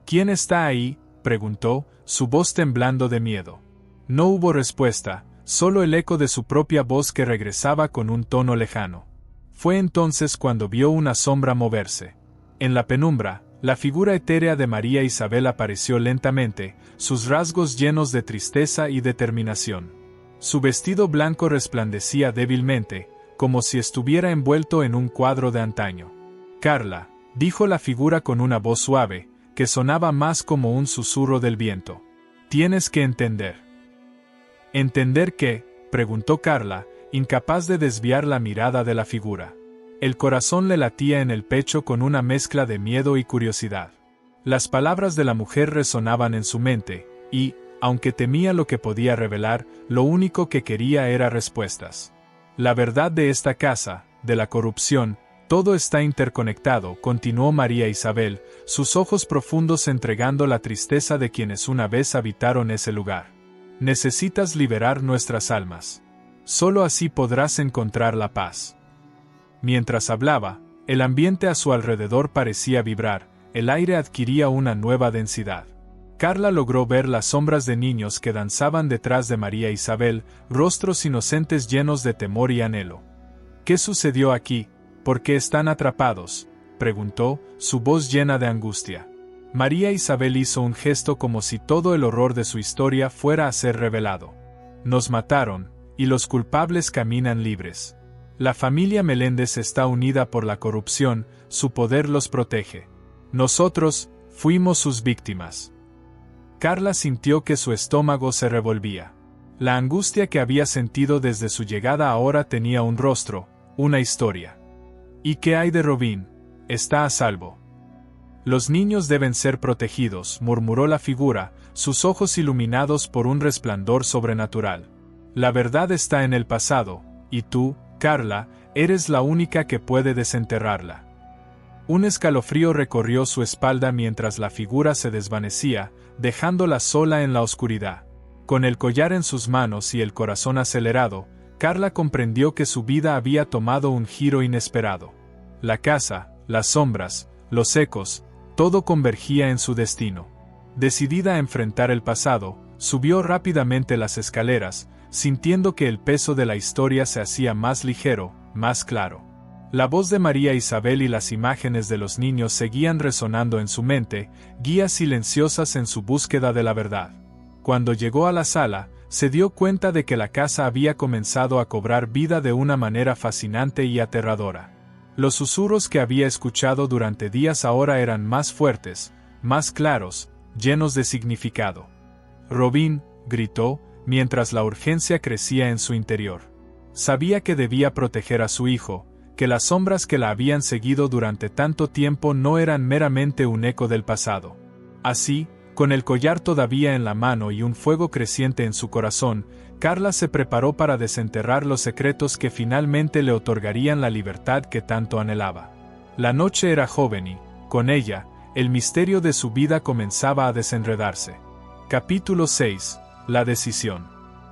¿Quién está ahí?, preguntó, su voz temblando de miedo. No hubo respuesta, solo el eco de su propia voz que regresaba con un tono lejano. Fue entonces cuando vio una sombra moverse. En la penumbra, la figura etérea de María Isabel apareció lentamente, sus rasgos llenos de tristeza y determinación. Su vestido blanco resplandecía débilmente, como si estuviera envuelto en un cuadro de antaño. Carla, dijo la figura con una voz suave, que sonaba más como un susurro del viento. Tienes que entender. ¿Entender qué?, preguntó Carla, incapaz de desviar la mirada de la figura. El corazón le latía en el pecho con una mezcla de miedo y curiosidad. Las palabras de la mujer resonaban en su mente, y, aunque temía lo que podía revelar, lo único que quería era respuestas. La verdad de esta casa, de la corrupción, todo está interconectado, continuó María Isabel, sus ojos profundos entregando la tristeza de quienes una vez habitaron ese lugar. Necesitas liberar nuestras almas. Solo así podrás encontrar la paz. Mientras hablaba, el ambiente a su alrededor parecía vibrar, el aire adquiría una nueva densidad. Carla logró ver las sombras de niños que danzaban detrás de María Isabel, rostros inocentes llenos de temor y anhelo. ¿Qué sucedió aquí? ¿Por qué están atrapados?, preguntó, su voz llena de angustia. María Isabel hizo un gesto como si todo el horror de su historia fuera a ser revelado. Nos mataron, y los culpables caminan libres. La familia Meléndez está unida por la corrupción, su poder los protege. Nosotros, fuimos sus víctimas. Carla sintió que su estómago se revolvía. La angustia que había sentido desde su llegada ahora tenía un rostro, una historia. ¿Y qué hay de Robin? Está a salvo. Los niños deben ser protegidos, murmuró la figura, sus ojos iluminados por un resplandor sobrenatural. La verdad está en el pasado, y tú, Carla, eres la única que puede desenterrarla. Un escalofrío recorrió su espalda mientras la figura se desvanecía, dejándola sola en la oscuridad. Con el collar en sus manos y el corazón acelerado, Carla comprendió que su vida había tomado un giro inesperado. La casa, las sombras, los ecos, todo convergía en su destino. Decidida a enfrentar el pasado, subió rápidamente las escaleras, sintiendo que el peso de la historia se hacía más ligero, más claro. La voz de María Isabel y las imágenes de los niños seguían resonando en su mente, guías silenciosas en su búsqueda de la verdad. Cuando llegó a la sala, se dio cuenta de que la casa había comenzado a cobrar vida de una manera fascinante y aterradora. Los susurros que había escuchado durante días ahora eran más fuertes, más claros, llenos de significado. Robin, gritó, mientras la urgencia crecía en su interior. Sabía que debía proteger a su hijo, que las sombras que la habían seguido durante tanto tiempo no eran meramente un eco del pasado. Así, con el collar todavía en la mano y un fuego creciente en su corazón, Carla se preparó para desenterrar los secretos que finalmente le otorgarían la libertad que tanto anhelaba. La noche era joven y, con ella, el misterio de su vida comenzaba a desenredarse. Capítulo 6. La decisión.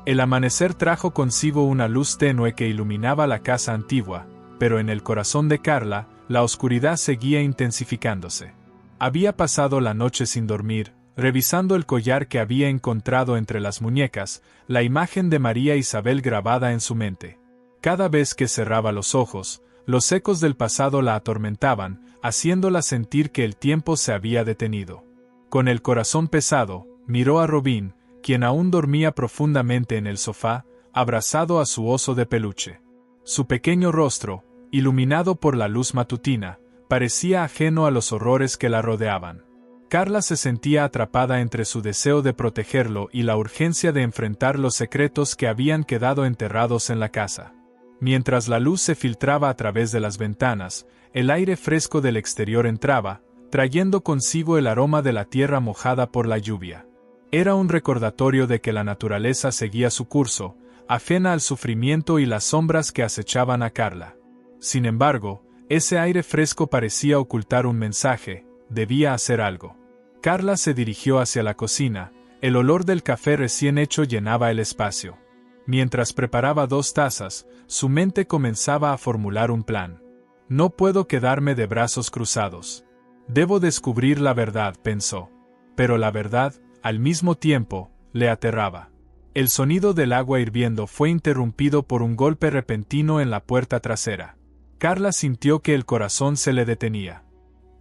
El amanecer trajo consigo una luz tenue que iluminaba la casa antigua, pero en el corazón de Carla, la oscuridad seguía intensificándose. Había pasado la noche sin dormir, revisando el collar que había encontrado entre las muñecas, la imagen de María Isabel grabada en su mente. Cada vez que cerraba los ojos, los ecos del pasado la atormentaban, haciéndola sentir que el tiempo se había detenido. Con el corazón pesado, miró a Robin, quien aún dormía profundamente en el sofá, abrazado a su oso de peluche. Su pequeño rostro, iluminado por la luz matutina, parecía ajeno a los horrores que la rodeaban. Carla se sentía atrapada entre su deseo de protegerlo y la urgencia de enfrentar los secretos que habían quedado enterrados en la casa. Mientras la luz se filtraba a través de las ventanas, el aire fresco del exterior entraba, trayendo consigo el aroma de la tierra mojada por la lluvia. Era un recordatorio de que la naturaleza seguía su curso, ajena al sufrimiento y las sombras que acechaban a Carla. Sin embargo, ese aire fresco parecía ocultar un mensaje: debía hacer algo. Carla se dirigió hacia la cocina, el olor del café recién hecho llenaba el espacio. Mientras preparaba 2 tazas, su mente comenzaba a formular un plan. No puedo quedarme de brazos cruzados. Debo descubrir la verdad, pensó. Pero la verdad, al mismo tiempo, le aterraba. El sonido del agua hirviendo fue interrumpido por un golpe repentino en la puerta trasera. Carla sintió que el corazón se le detenía.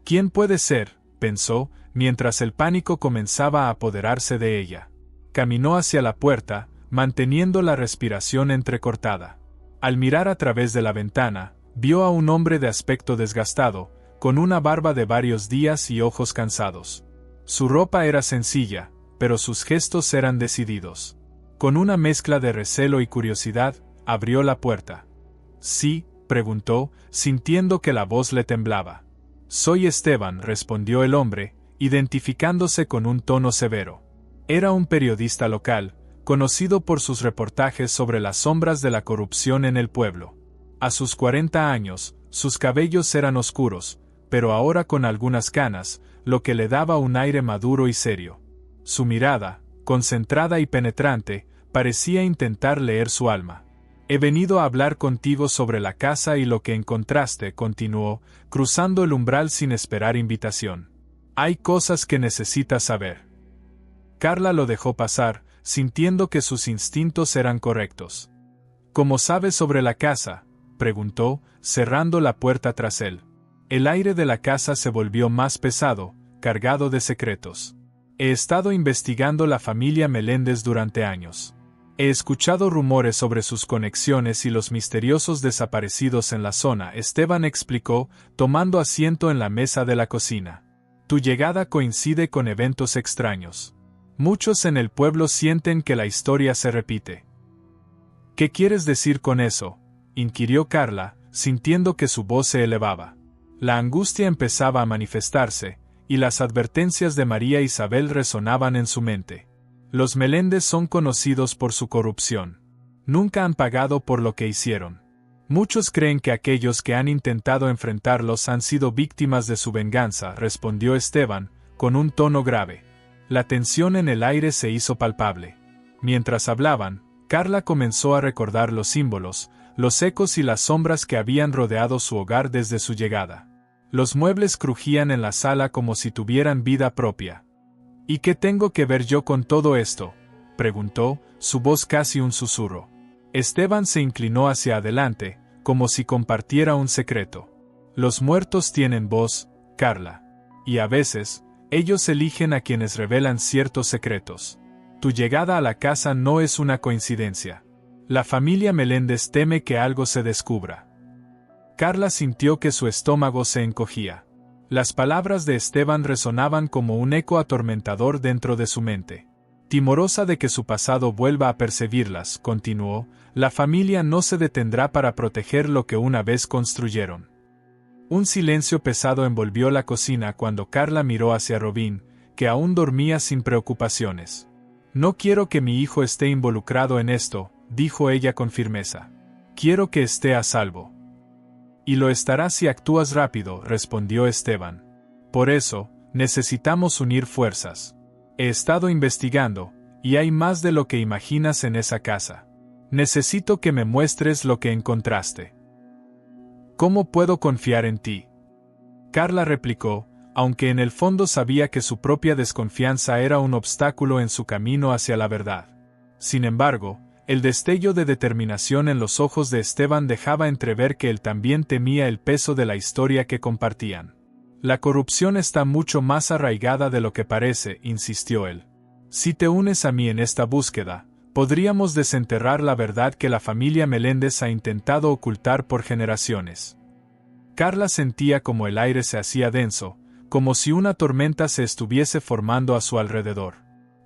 ¿Quién puede ser?, pensó, mientras el pánico comenzaba a apoderarse de ella. Caminó hacia la puerta, manteniendo la respiración entrecortada. Al mirar a través de la ventana, vio a un hombre de aspecto desgastado, con una barba de varios días y ojos cansados. Su ropa era sencilla, pero sus gestos eran decididos. Con una mezcla de recelo y curiosidad, abrió la puerta. «¿Sí?», preguntó, sintiendo que la voz le temblaba. «Soy Esteban», respondió el hombre, identificándose con un tono severo. Era un periodista local, conocido por sus reportajes sobre las sombras de la corrupción en el pueblo. A sus 40 años, sus cabellos eran oscuros, pero ahora con algunas canas, lo que le daba un aire maduro y serio. Su mirada, concentrada y penetrante, parecía intentar leer su alma. «He venido a hablar contigo sobre la casa y lo que encontraste», continuó, cruzando el umbral sin esperar invitación. «Hay cosas que necesitas saber». Carla lo dejó pasar, sintiendo que sus instintos eran correctos. «¿Cómo sabes sobre la casa?», preguntó, cerrando la puerta tras él. El aire de la casa se volvió más pesado, cargado de secretos. «He estado investigando la familia Meléndez durante años. He escuchado rumores sobre sus conexiones y los misteriosos desaparecidos en la zona», Esteban explicó, tomando asiento en la mesa de la cocina. «Tu llegada coincide con eventos extraños. Muchos en el pueblo sienten que la historia se repite». «¿Qué quieres decir con eso?», inquirió Carla, sintiendo que su voz se elevaba. La angustia empezaba a manifestarse, y las advertencias de María Isabel resonaban en su mente. Los Meléndez son conocidos por su corrupción. Nunca han pagado por lo que hicieron. Muchos creen que aquellos que han intentado enfrentarlos han sido víctimas de su venganza, respondió Esteban, con un tono grave. La tensión en el aire se hizo palpable. Mientras hablaban, Carla comenzó a recordar los símbolos, los ecos y las sombras que habían rodeado su hogar desde su llegada. Los muebles crujían en la sala como si tuvieran vida propia. «¿Y qué tengo que ver yo con todo esto?», preguntó, su voz casi un susurro. Esteban se inclinó hacia adelante, como si compartiera un secreto. «Los muertos tienen voz, Carla. Y a veces, ellos eligen a quienes revelan ciertos secretos. Tu llegada a la casa no es una coincidencia. La familia Meléndez teme que algo se descubra». Carla sintió que su estómago se encogía. Las palabras de Esteban resonaban como un eco atormentador dentro de su mente. Timorosa de que su pasado vuelva a perseguirlas, continuó, la familia no se detendrá para proteger lo que una vez construyeron. Un silencio pesado envolvió la cocina cuando Carla miró hacia Robin, que aún dormía sin preocupaciones. «No quiero que mi hijo esté involucrado en esto», dijo ella con firmeza. «Quiero que esté a salvo». «Y lo estará si actúas rápido», respondió Esteban. «Por eso, necesitamos unir fuerzas. He estado investigando, y hay más de lo que imaginas en esa casa. Necesito que me muestres lo que encontraste. ¿Cómo puedo confiar en ti?, Carla replicó, aunque en el fondo sabía que su propia desconfianza era un obstáculo en su camino hacia la verdad. Sin embargo, el destello de determinación en los ojos de Esteban dejaba entrever que él también temía el peso de la historia que compartían. La corrupción está mucho más arraigada de lo que parece, insistió él. Si te unes a mí en esta búsqueda, podríamos desenterrar la verdad que la familia Meléndez ha intentado ocultar por generaciones. Carla sentía como el aire se hacía denso, como si una tormenta se estuviese formando a su alrededor.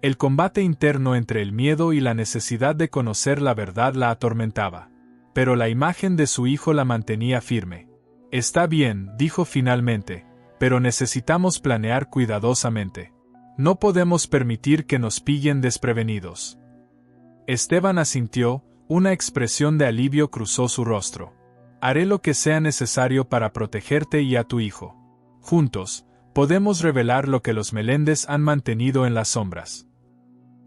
El combate interno entre el miedo y la necesidad de conocer la verdad la atormentaba. Pero la imagen de su hijo la mantenía firme. Está bien, dijo finalmente, pero necesitamos planear cuidadosamente. No podemos permitir que nos pillen desprevenidos. Esteban asintió, una expresión de alivio cruzó su rostro. Haré lo que sea necesario para protegerte y a tu hijo. Juntos, podemos revelar lo que los Meléndez han mantenido en las sombras.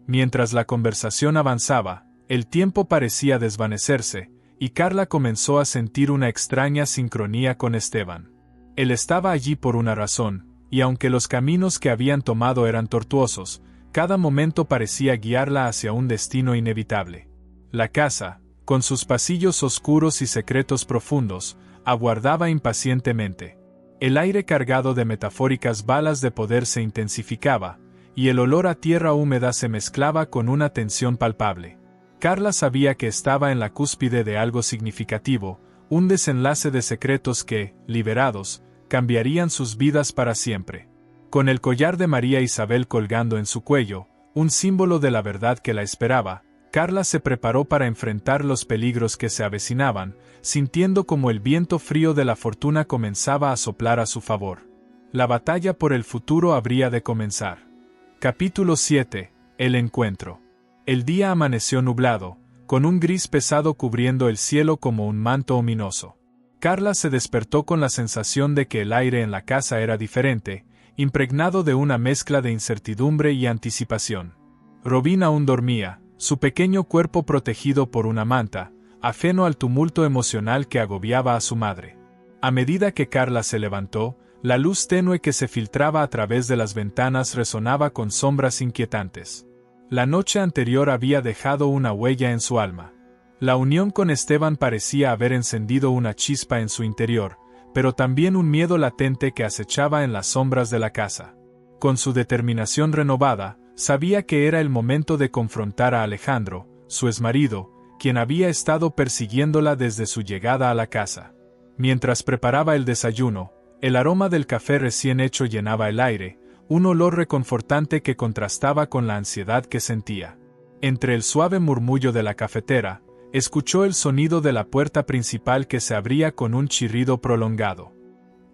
Mientras la conversación avanzaba, el tiempo parecía desvanecerse, y Carla comenzó a sentir una extraña sincronía con Esteban. Él estaba allí por una razón, y aunque los caminos que habían tomado eran tortuosos, cada momento parecía guiarla hacia un destino inevitable. La casa, con sus pasillos oscuros y secretos profundos, aguardaba impacientemente. El aire cargado de metafóricas balas de poder se intensificaba, y el olor a tierra húmeda se mezclaba con una tensión palpable. Carla sabía que estaba en la cúspide de algo significativo, un desenlace de secretos que, liberados, cambiarían sus vidas para siempre. Con el collar de María Isabel colgando en su cuello, un símbolo de la verdad que la esperaba, Carla se preparó para enfrentar los peligros que se avecinaban, sintiendo como el viento frío de la fortuna comenzaba a soplar a su favor. La batalla por el futuro habría de comenzar. Capítulo 7. El encuentro. El día amaneció nublado, con un gris pesado cubriendo el cielo como un manto ominoso. Carla se despertó con la sensación de que el aire en la casa era diferente, impregnado de una mezcla de incertidumbre y anticipación. Robin aún dormía, su pequeño cuerpo protegido por una manta, ajeno al tumulto emocional que agobiaba a su madre. A medida que Carla se levantó, la luz tenue que se filtraba a través de las ventanas resonaba con sombras inquietantes. La noche anterior había dejado una huella en su alma. La unión con Esteban parecía haber encendido una chispa en su interior, pero también un miedo latente que acechaba en las sombras de la casa. Con su determinación renovada, sabía que era el momento de confrontar a Alejandro, su exmarido, quien había estado persiguiéndola desde su llegada a la casa. Mientras preparaba el desayuno, el aroma del café recién hecho llenaba el aire, un olor reconfortante que contrastaba con la ansiedad que sentía. Entre el suave murmullo de la cafetera, escuchó el sonido de la puerta principal que se abría con un chirrido prolongado.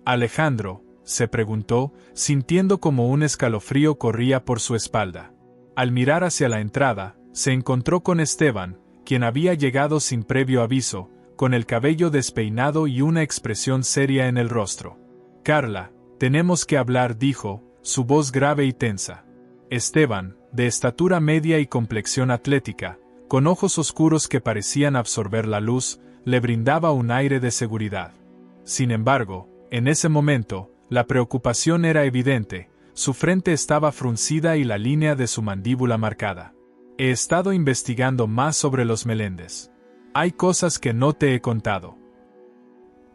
«Alejandro», se preguntó, sintiendo como un escalofrío corría por su espalda. Al mirar hacia la entrada, se encontró con Esteban, quien había llegado sin previo aviso, con el cabello despeinado y una expresión seria en el rostro. «Carla, tenemos que hablar», dijo, su voz grave y tensa. Esteban, de estatura media y complexión atlética, con ojos oscuros que parecían absorber la luz, le brindaba un aire de seguridad. Sin embargo, en ese momento, la preocupación era evidente, su frente estaba fruncida y la línea de su mandíbula marcada. «He estado investigando más sobre los Meléndez. Hay cosas que no te he contado».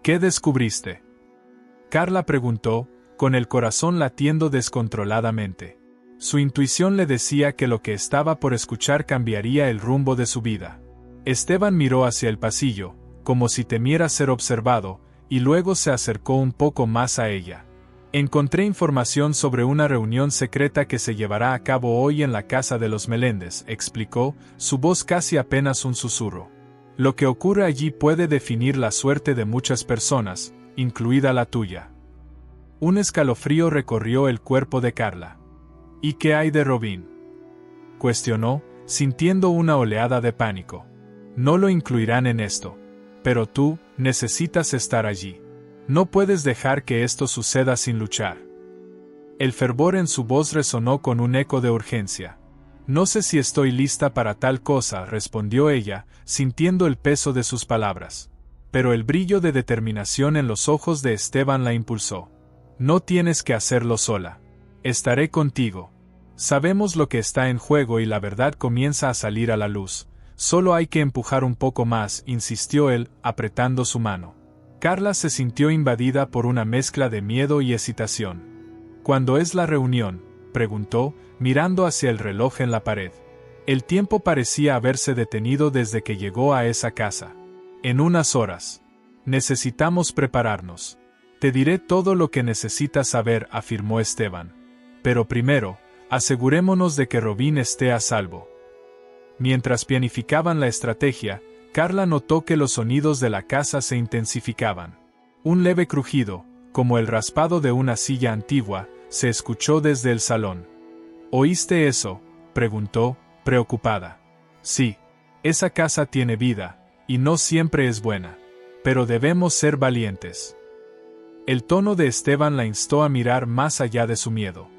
«¿Qué descubriste?», Carla preguntó, con el corazón latiendo descontroladamente. Su intuición le decía que lo que estaba por escuchar cambiaría el rumbo de su vida. Esteban miró hacia el pasillo, como si temiera ser observado, y luego se acercó un poco más a ella. «Encontré información sobre una reunión secreta que se llevará a cabo hoy en la casa de los Meléndez», explicó, su voz casi apenas un susurro. «Lo que ocurre allí puede definir la suerte de muchas personas, incluida la tuya». Un escalofrío recorrió el cuerpo de Carla. «¿Y qué hay de Robin?», cuestionó, sintiendo una oleada de pánico. «No lo incluirán en esto. Pero tú, necesitas estar allí. No puedes dejar que esto suceda sin luchar». El fervor en su voz resonó con un eco de urgencia. No sé si estoy lista para tal cosa, respondió ella, sintiendo el peso de sus palabras. Pero el brillo de determinación en los ojos de Esteban la impulsó. No tienes que hacerlo sola. Estaré contigo. Sabemos lo que está en juego y la verdad comienza a salir a la luz. Solo hay que empujar un poco más, insistió él, apretando su mano. Carla se sintió invadida por una mezcla de miedo y excitación. ¿Cuándo es la reunión?, preguntó, mirando hacia el reloj en la pared. El tiempo parecía haberse detenido desde que llegó a esa casa. En unas horas. Necesitamos prepararnos. Te diré todo lo que necesitas saber, afirmó Esteban. Pero primero, asegurémonos de que Robin esté a salvo. Mientras planificaban la estrategia, Carla notó que los sonidos de la casa se intensificaban. Un leve crujido, como el raspado de una silla antigua, se escuchó desde el salón. ¿Oíste eso?, preguntó, preocupada. Sí. Esa casa tiene vida, y no siempre es buena. Pero debemos ser valientes. El tono de Esteban la instó a mirar más allá de su miedo.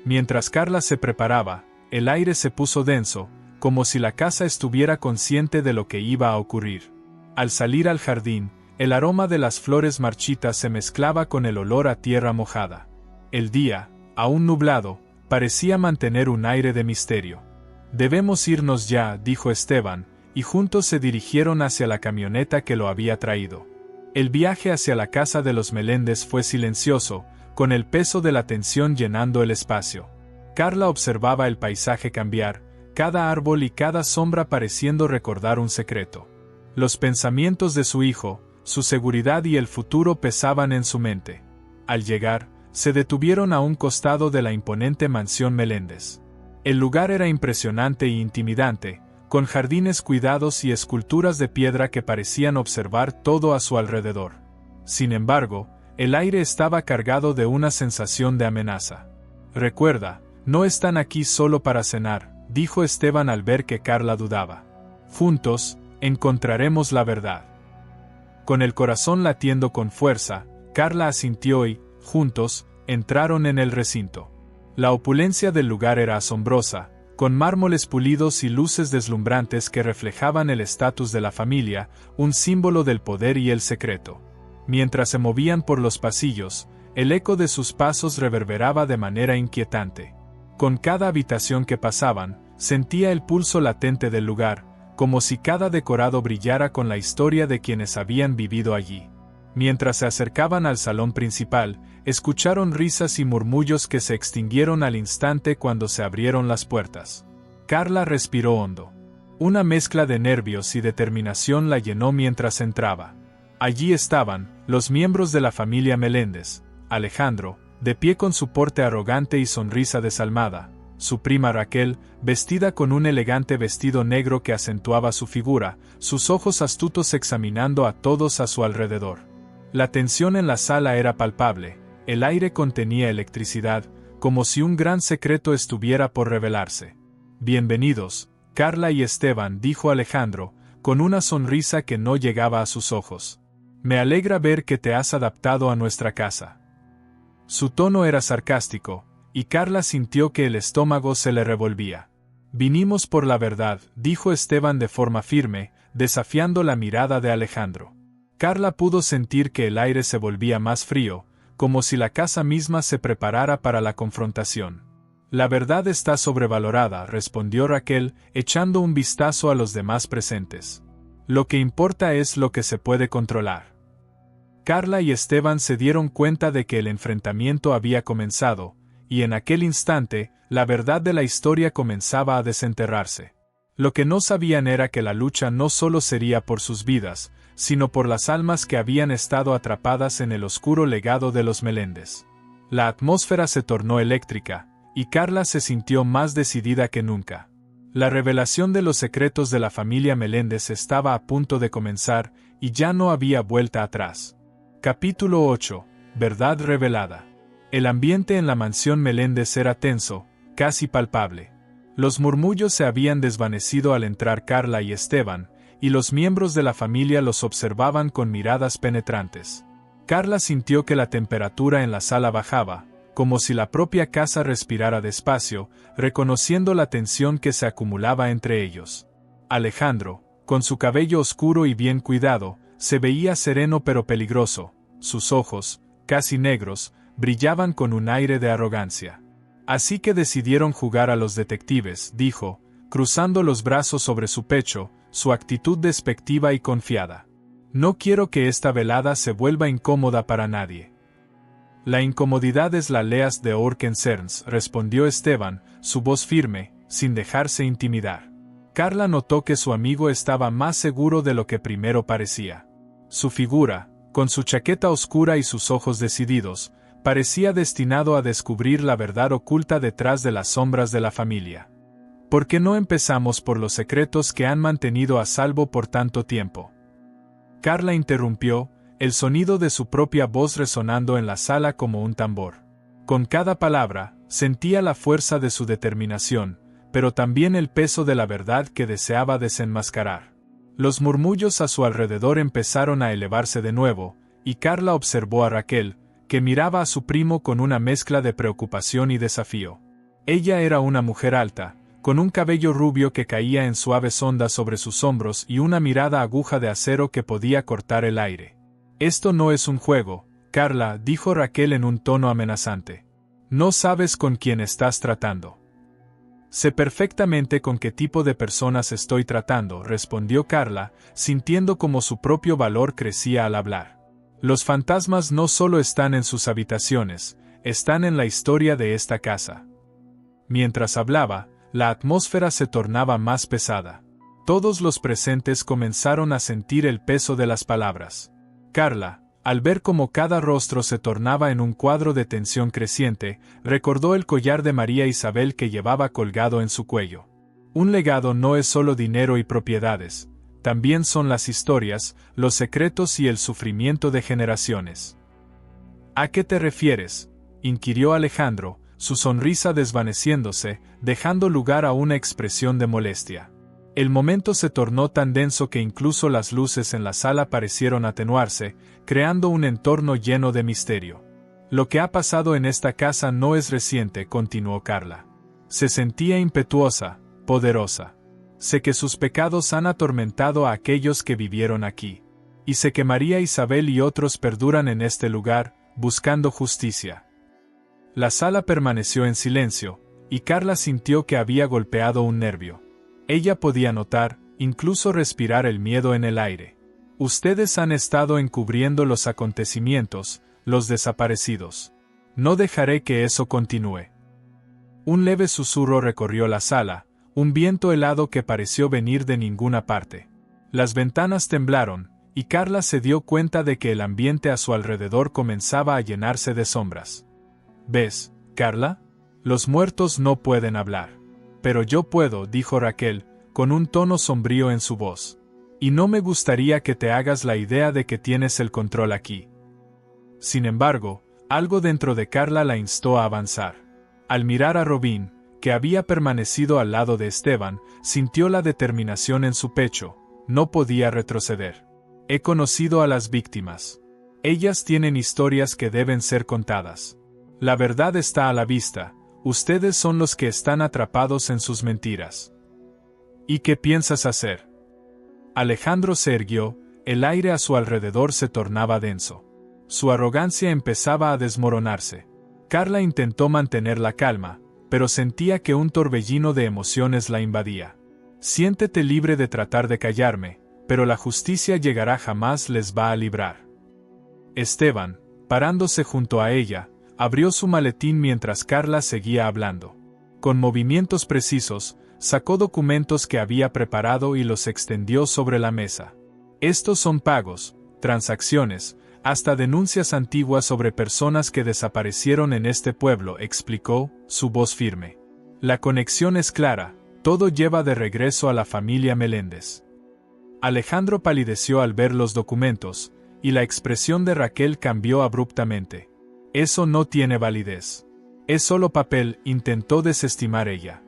Mientras Carla se preparaba, el aire se puso denso, como si la casa estuviera consciente de lo que iba a ocurrir. Al salir al jardín, el aroma de las flores marchitas se mezclaba con el olor a tierra mojada. El día, aún nublado, parecía mantener un aire de misterio. Debemos irnos ya, dijo Esteban, y juntos se dirigieron hacia la camioneta que lo había traído. El viaje hacia la casa de los Meléndez fue silencioso, con el peso de la tensión llenando el espacio. Carla observaba el paisaje cambiar, cada árbol y cada sombra pareciendo recordar un secreto. Los pensamientos de su hijo, su seguridad y el futuro pesaban en su mente. Al llegar, se detuvieron a un costado de la imponente mansión Meléndez. El lugar era impresionante e intimidante, con jardines cuidados y esculturas de piedra que parecían observar todo a su alrededor. Sin embargo, el aire estaba cargado de una sensación de amenaza. Recuerda, no están aquí solo para cenar, dijo Esteban al ver que Carla dudaba. Juntos, encontraremos la verdad. Con el corazón latiendo con fuerza, Carla asintió y, juntos, entraron en el recinto. La opulencia del lugar era asombrosa, con mármoles pulidos y luces deslumbrantes que reflejaban el estatus de la familia, un símbolo del poder y el secreto. Mientras se movían por los pasillos, el eco de sus pasos reverberaba de manera inquietante. Con cada habitación que pasaban, sentía el pulso latente del lugar, como si cada decorado brillara con la historia de quienes habían vivido allí. Mientras se acercaban al salón principal, escucharon risas y murmullos que se extinguieron al instante cuando se abrieron las puertas. Carla respiró hondo. Una mezcla de nervios y determinación la llenó mientras entraba. Allí estaban, los miembros de la familia Meléndez: Alejandro, de pie con su porte arrogante y sonrisa desalmada; su prima Raquel, vestida con un elegante vestido negro que acentuaba su figura, sus ojos astutos examinando a todos a su alrededor. La tensión en la sala era palpable, el aire contenía electricidad, como si un gran secreto estuviera por revelarse. «Bienvenidos, Carla y Esteban», dijo Alejandro, con una sonrisa que no llegaba a sus ojos. «Me alegra ver que te has adaptado a nuestra casa». Su tono era sarcástico, y Carla sintió que el estómago se le revolvía. «Vinimos por la verdad», dijo Esteban de forma firme, desafiando la mirada de Alejandro. Carla pudo sentir que el aire se volvía más frío, como si la casa misma se preparara para la confrontación. «La verdad está sobrevalorada», respondió Raquel, echando un vistazo a los demás presentes. «Lo que importa es lo que se puede controlar». Carla y Esteban se dieron cuenta de que el enfrentamiento había comenzado, y en aquel instante, la verdad de la historia comenzaba a desenterrarse. Lo que no sabían era que la lucha no solo sería por sus vidas, sino por las almas que habían estado atrapadas en el oscuro legado de los Meléndez. La atmósfera se tornó eléctrica, y Carla se sintió más decidida que nunca. La revelación de los secretos de la familia Meléndez estaba a punto de comenzar, y ya no había vuelta atrás. Capítulo 8. Verdad revelada. El ambiente en la mansión Meléndez era tenso, casi palpable. Los murmullos se habían desvanecido al entrar Carla y Esteban, y los miembros de la familia los observaban con miradas penetrantes. Carla sintió que la temperatura en la sala bajaba, como si la propia casa respirara despacio, reconociendo la tensión que se acumulaba entre ellos. Alejandro, con su cabello oscuro y bien cuidado, se veía sereno pero peligroso. Sus ojos, casi negros, brillaban con un aire de arrogancia. Así que decidieron jugar a los detectives, dijo, cruzando los brazos sobre su pecho, su actitud despectiva y confiada. No quiero que esta velada se vuelva incómoda para nadie. La incomodidad es la leas de Orkencerns, respondió Esteban, su voz firme, sin dejarse intimidar. Carla notó que su amigo estaba más seguro de lo que primero parecía. Su figura, con su chaqueta oscura y sus ojos decididos, parecía destinado a descubrir la verdad oculta detrás de las sombras de la familia. ¿Por qué no empezamos por los secretos que han mantenido a salvo por tanto tiempo? Carla interrumpió, el sonido de su propia voz resonando en la sala como un tambor. Con cada palabra, sentía la fuerza de su determinación, pero también el peso de la verdad que deseaba desenmascarar. Los murmullos a su alrededor empezaron a elevarse de nuevo, y Carla observó a Raquel, que miraba a su primo con una mezcla de preocupación y desafío. Ella era una mujer alta, con un cabello rubio que caía en suaves ondas sobre sus hombros y una mirada aguja de acero que podía cortar el aire. «Esto no es un juego, Carla», dijo Raquel en un tono amenazante. «No sabes con quién estás tratando». «Sé perfectamente con qué tipo de personas estoy tratando», respondió Carla, sintiendo como su propio valor crecía al hablar. «Los fantasmas no solo están en sus habitaciones, están en la historia de esta casa». Mientras hablaba, la atmósfera se tornaba más pesada. Todos los presentes comenzaron a sentir el peso de las palabras. Carla, al ver cómo cada rostro se tornaba en un cuadro de tensión creciente, recordó el collar de María Isabel que llevaba colgado en su cuello. Un legado no es solo dinero y propiedades, también son las historias, los secretos y el sufrimiento de generaciones. ¿A qué te refieres?, inquirió Alejandro, su sonrisa desvaneciéndose, dejando lugar a una expresión de molestia. El momento se tornó tan denso que incluso las luces en la sala parecieron atenuarse, creando un entorno lleno de misterio. «Lo que ha pasado en esta casa no es reciente», continuó Carla. Se sentía impetuosa, poderosa. «Sé que sus pecados han atormentado a aquellos que vivieron aquí. Y sé que María Isabel y otros perduran en este lugar, buscando justicia». La sala permaneció en silencio, y Carla sintió que había golpeado un nervio. Ella podía notar, incluso respirar el miedo en el aire. «Ustedes han estado encubriendo los acontecimientos, los desaparecidos. No dejaré que eso continúe». Un leve susurro recorrió la sala, un viento helado que pareció venir de ninguna parte. Las ventanas temblaron, y Carla se dio cuenta de que el ambiente a su alrededor comenzaba a llenarse de sombras. «¿Ves, Carla? Los muertos no pueden hablar. Pero yo puedo», dijo Raquel, con un tono sombrío en su voz. «Y no me gustaría que te hagas la idea de que tienes el control aquí». Sin embargo, algo dentro de Carla la instó a avanzar. Al mirar a Robin, que había permanecido al lado de Esteban, sintió la determinación en su pecho. No podía retroceder. «He conocido a las víctimas. Ellas tienen historias que deben ser contadas. La verdad está a la vista, ustedes son los que están atrapados en sus mentiras». «¿Y qué piensas hacer?». Alejandro se irguió, el aire a su alrededor se tornaba denso. Su arrogancia empezaba a desmoronarse. Carla intentó mantener la calma, pero sentía que un torbellino de emociones la invadía. «Siéntete libre de tratar de callarme, pero la justicia llegará, jamás les va a librar». Esteban, parándose junto a ella, abrió su maletín mientras Carla seguía hablando. Con movimientos precisos, sacó documentos que había preparado y los extendió sobre la mesa. «Estos son pagos, transacciones, hasta denuncias antiguas sobre personas que desaparecieron en este pueblo», explicó, su voz firme. «La conexión es clara, todo lleva de regreso a la familia Meléndez». Alejandro palideció al ver los documentos, y la expresión de Raquel cambió abruptamente. «Eso no tiene validez. Es solo papel», intentó desestimar ella.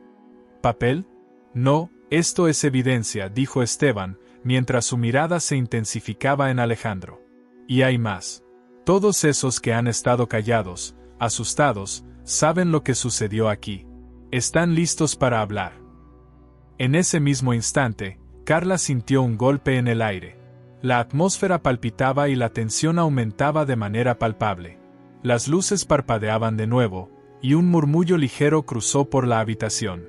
«¿Papel? No, esto es evidencia», dijo Esteban, mientras su mirada se intensificaba en Alejandro. «Y hay más. Todos esos que han estado callados, asustados, saben lo que sucedió aquí. Están listos para hablar. En ese mismo instante, Carla sintió un golpe en el aire. La atmósfera palpitaba y la tensión aumentaba de manera palpable. Las luces parpadeaban de nuevo, y un murmullo ligero cruzó por la habitación.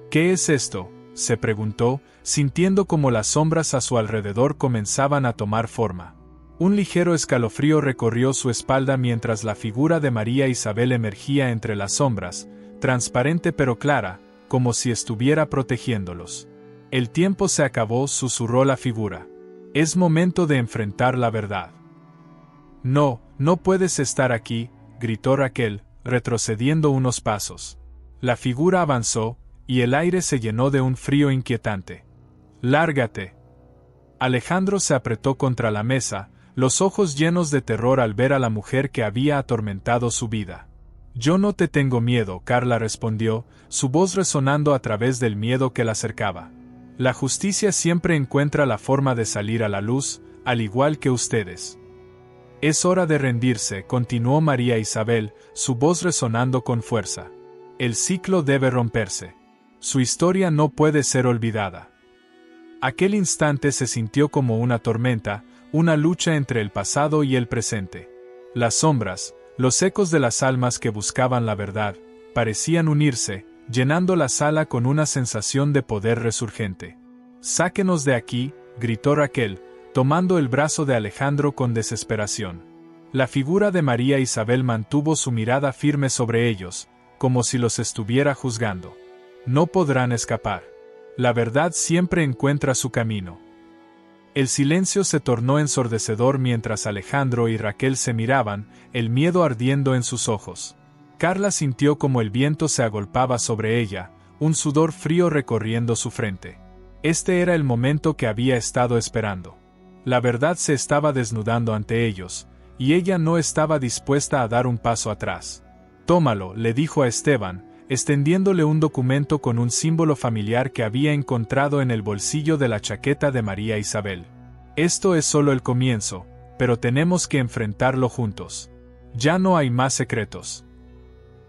¿Qué es esto?, se preguntó, sintiendo como las sombras a su alrededor comenzaban a tomar forma. Un ligero escalofrío recorrió su espalda mientras la figura de María Isabel emergía entre las sombras, transparente pero clara, como si estuviera protegiéndolos. El tiempo se acabó, susurró la figura. Es momento de enfrentar la verdad. No, no puedes estar aquí, gritó Raquel, retrocediendo unos pasos. La figura avanzó, y el aire se llenó de un frío inquietante. ¡Lárgate! Alejandro se apretó contra la mesa, los ojos llenos de terror al ver a la mujer que había atormentado su vida. Yo no te tengo miedo, Carla respondió, su voz resonando a través del miedo que la cercaba. La justicia siempre encuentra la forma de salir a la luz, al igual que ustedes. Es hora de rendirse, continuó María Isabel, su voz resonando con fuerza. El ciclo debe romperse. Su historia no puede ser olvidada. Aquel instante se sintió como una tormenta, una lucha entre el pasado y el presente. Las sombras, los ecos de las almas que buscaban la verdad, parecían unirse, llenando la sala con una sensación de poder resurgente. «Sáquenos de aquí», gritó Raquel, tomando el brazo de Alejandro con desesperación. La figura de María Isabel mantuvo su mirada firme sobre ellos, como si los estuviera juzgando. No podrán escapar. La verdad siempre encuentra su camino. El silencio se tornó ensordecedor mientras Alejandro y Raquel se miraban, el miedo ardiendo en sus ojos. Carla sintió como el viento se agolpaba sobre ella, un sudor frío recorriendo su frente. Este era el momento que había estado esperando. La verdad se estaba desnudando ante ellos, y ella no estaba dispuesta a dar un paso atrás. «Tómalo», le dijo a Esteban, extendiéndole un documento con un símbolo familiar que había encontrado en el bolsillo de la chaqueta de María Isabel. «Esto es solo el comienzo, pero tenemos que enfrentarlo juntos. Ya no hay más secretos».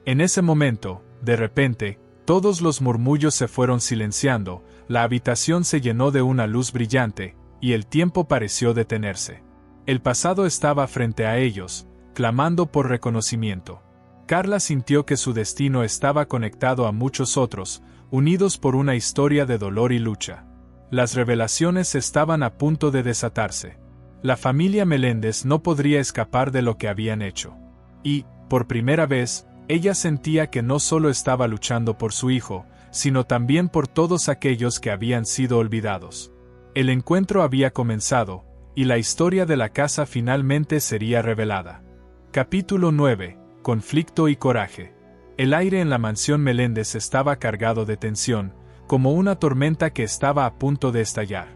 En ese momento, de repente, todos los murmullos se fueron silenciando, la habitación se llenó de una luz brillante, y el tiempo pareció detenerse. El pasado estaba frente a ellos, clamando por reconocimiento. Carla sintió que su destino estaba conectado a muchos otros, unidos por una historia de dolor y lucha. Las revelaciones estaban a punto de desatarse. La familia Meléndez no podría escapar de lo que habían hecho. Y, por primera vez, ella sentía que no solo estaba luchando por su hijo, sino también por todos aquellos que habían sido olvidados. El encuentro había comenzado, y la historia de la casa finalmente sería revelada. Capítulo 9. Conflicto y coraje. El aire en la mansión Meléndez estaba cargado de tensión, como una tormenta que estaba a punto de estallar.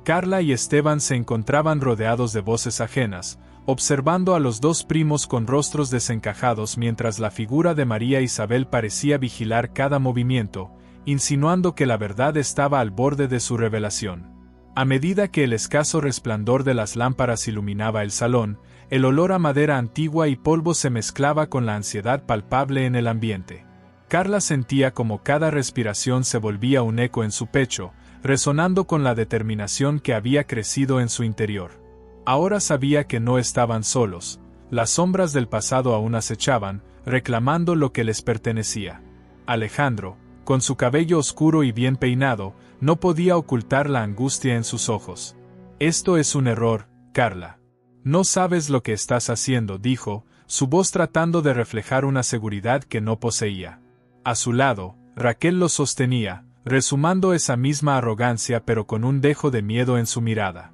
Carla y Esteban se encontraban rodeados de voces ajenas, observando a los dos primos con rostros desencajados mientras la figura de María Isabel parecía vigilar cada movimiento, insinuando que la verdad estaba al borde de su revelación. A medida que el escaso resplandor de las lámparas iluminaba el salón, el olor a madera antigua y polvo se mezclaba con la ansiedad palpable en el ambiente. Carla sentía como cada respiración se volvía un eco en su pecho, resonando con la determinación que había crecido en su interior. Ahora sabía que no estaban solos, las sombras del pasado aún acechaban, reclamando lo que les pertenecía. Alejandro, con su cabello oscuro y bien peinado, no podía ocultar la angustia en sus ojos. «Esto es un error, Carla. No sabes lo que estás haciendo», dijo, su voz tratando de reflejar una seguridad que no poseía. A su lado, Raquel lo sostenía, resumando esa misma arrogancia pero con un dejo de miedo en su mirada.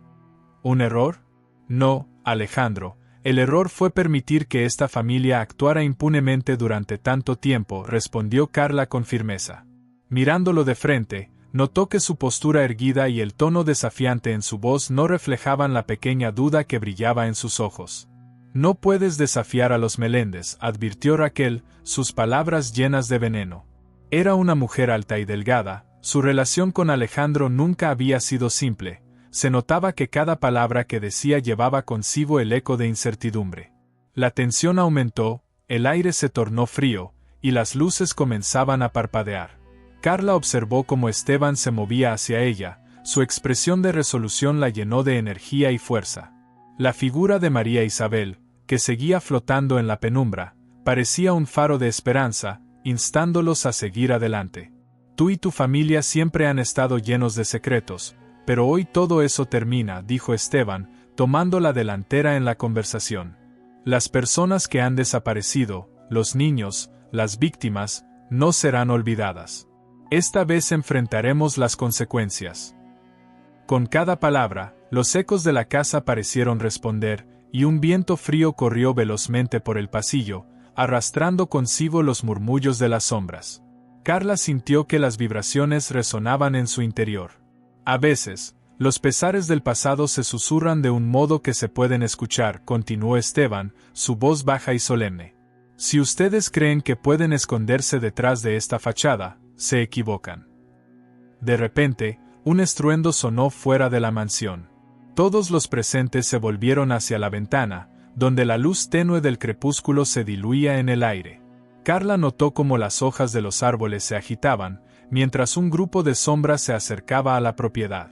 ¿Un error? No, Alejandro, el error fue permitir que esta familia actuara impunemente durante tanto tiempo, respondió Carla con firmeza. Mirándolo de frente, notó que su postura erguida y el tono desafiante en su voz no reflejaban la pequeña duda que brillaba en sus ojos. «No puedes desafiar a los Meléndez», advirtió Raquel, sus palabras llenas de veneno. Era una mujer alta y delgada, su relación con Alejandro nunca había sido simple, se notaba que cada palabra que decía llevaba consigo el eco de incertidumbre. La tensión aumentó, El aire se tornó frío, y las luces comenzaban a parpadear. Carla observó cómo Esteban se movía hacia ella, su expresión de resolución la llenó de energía y fuerza. La figura de María Isabel, que seguía flotando en la penumbra, parecía un faro de esperanza, instándolos a seguir adelante. Tú y tu familia siempre han estado llenos de secretos, pero hoy todo eso termina, dijo Esteban, tomando la delantera en la conversación. Las personas que han desaparecido, los niños, las víctimas, no serán olvidadas. Esta vez enfrentaremos las consecuencias. Con cada palabra, los ecos de la casa parecieron responder, y un viento frío corrió velozmente por el pasillo, arrastrando consigo los murmullos de las sombras. Carla sintió que las vibraciones resonaban en su interior. A veces, los pesares del pasado se susurran de un modo que se pueden escuchar, continuó Esteban, su voz baja y solemne. Si ustedes creen que pueden esconderse detrás de esta fachada, se equivocan. De repente, un estruendo sonó fuera de la mansión. Todos los presentes se volvieron hacia la ventana, donde la luz tenue del crepúsculo se diluía en el aire. Carla notó cómo las hojas de los árboles se agitaban, mientras un grupo de sombras se acercaba a la propiedad.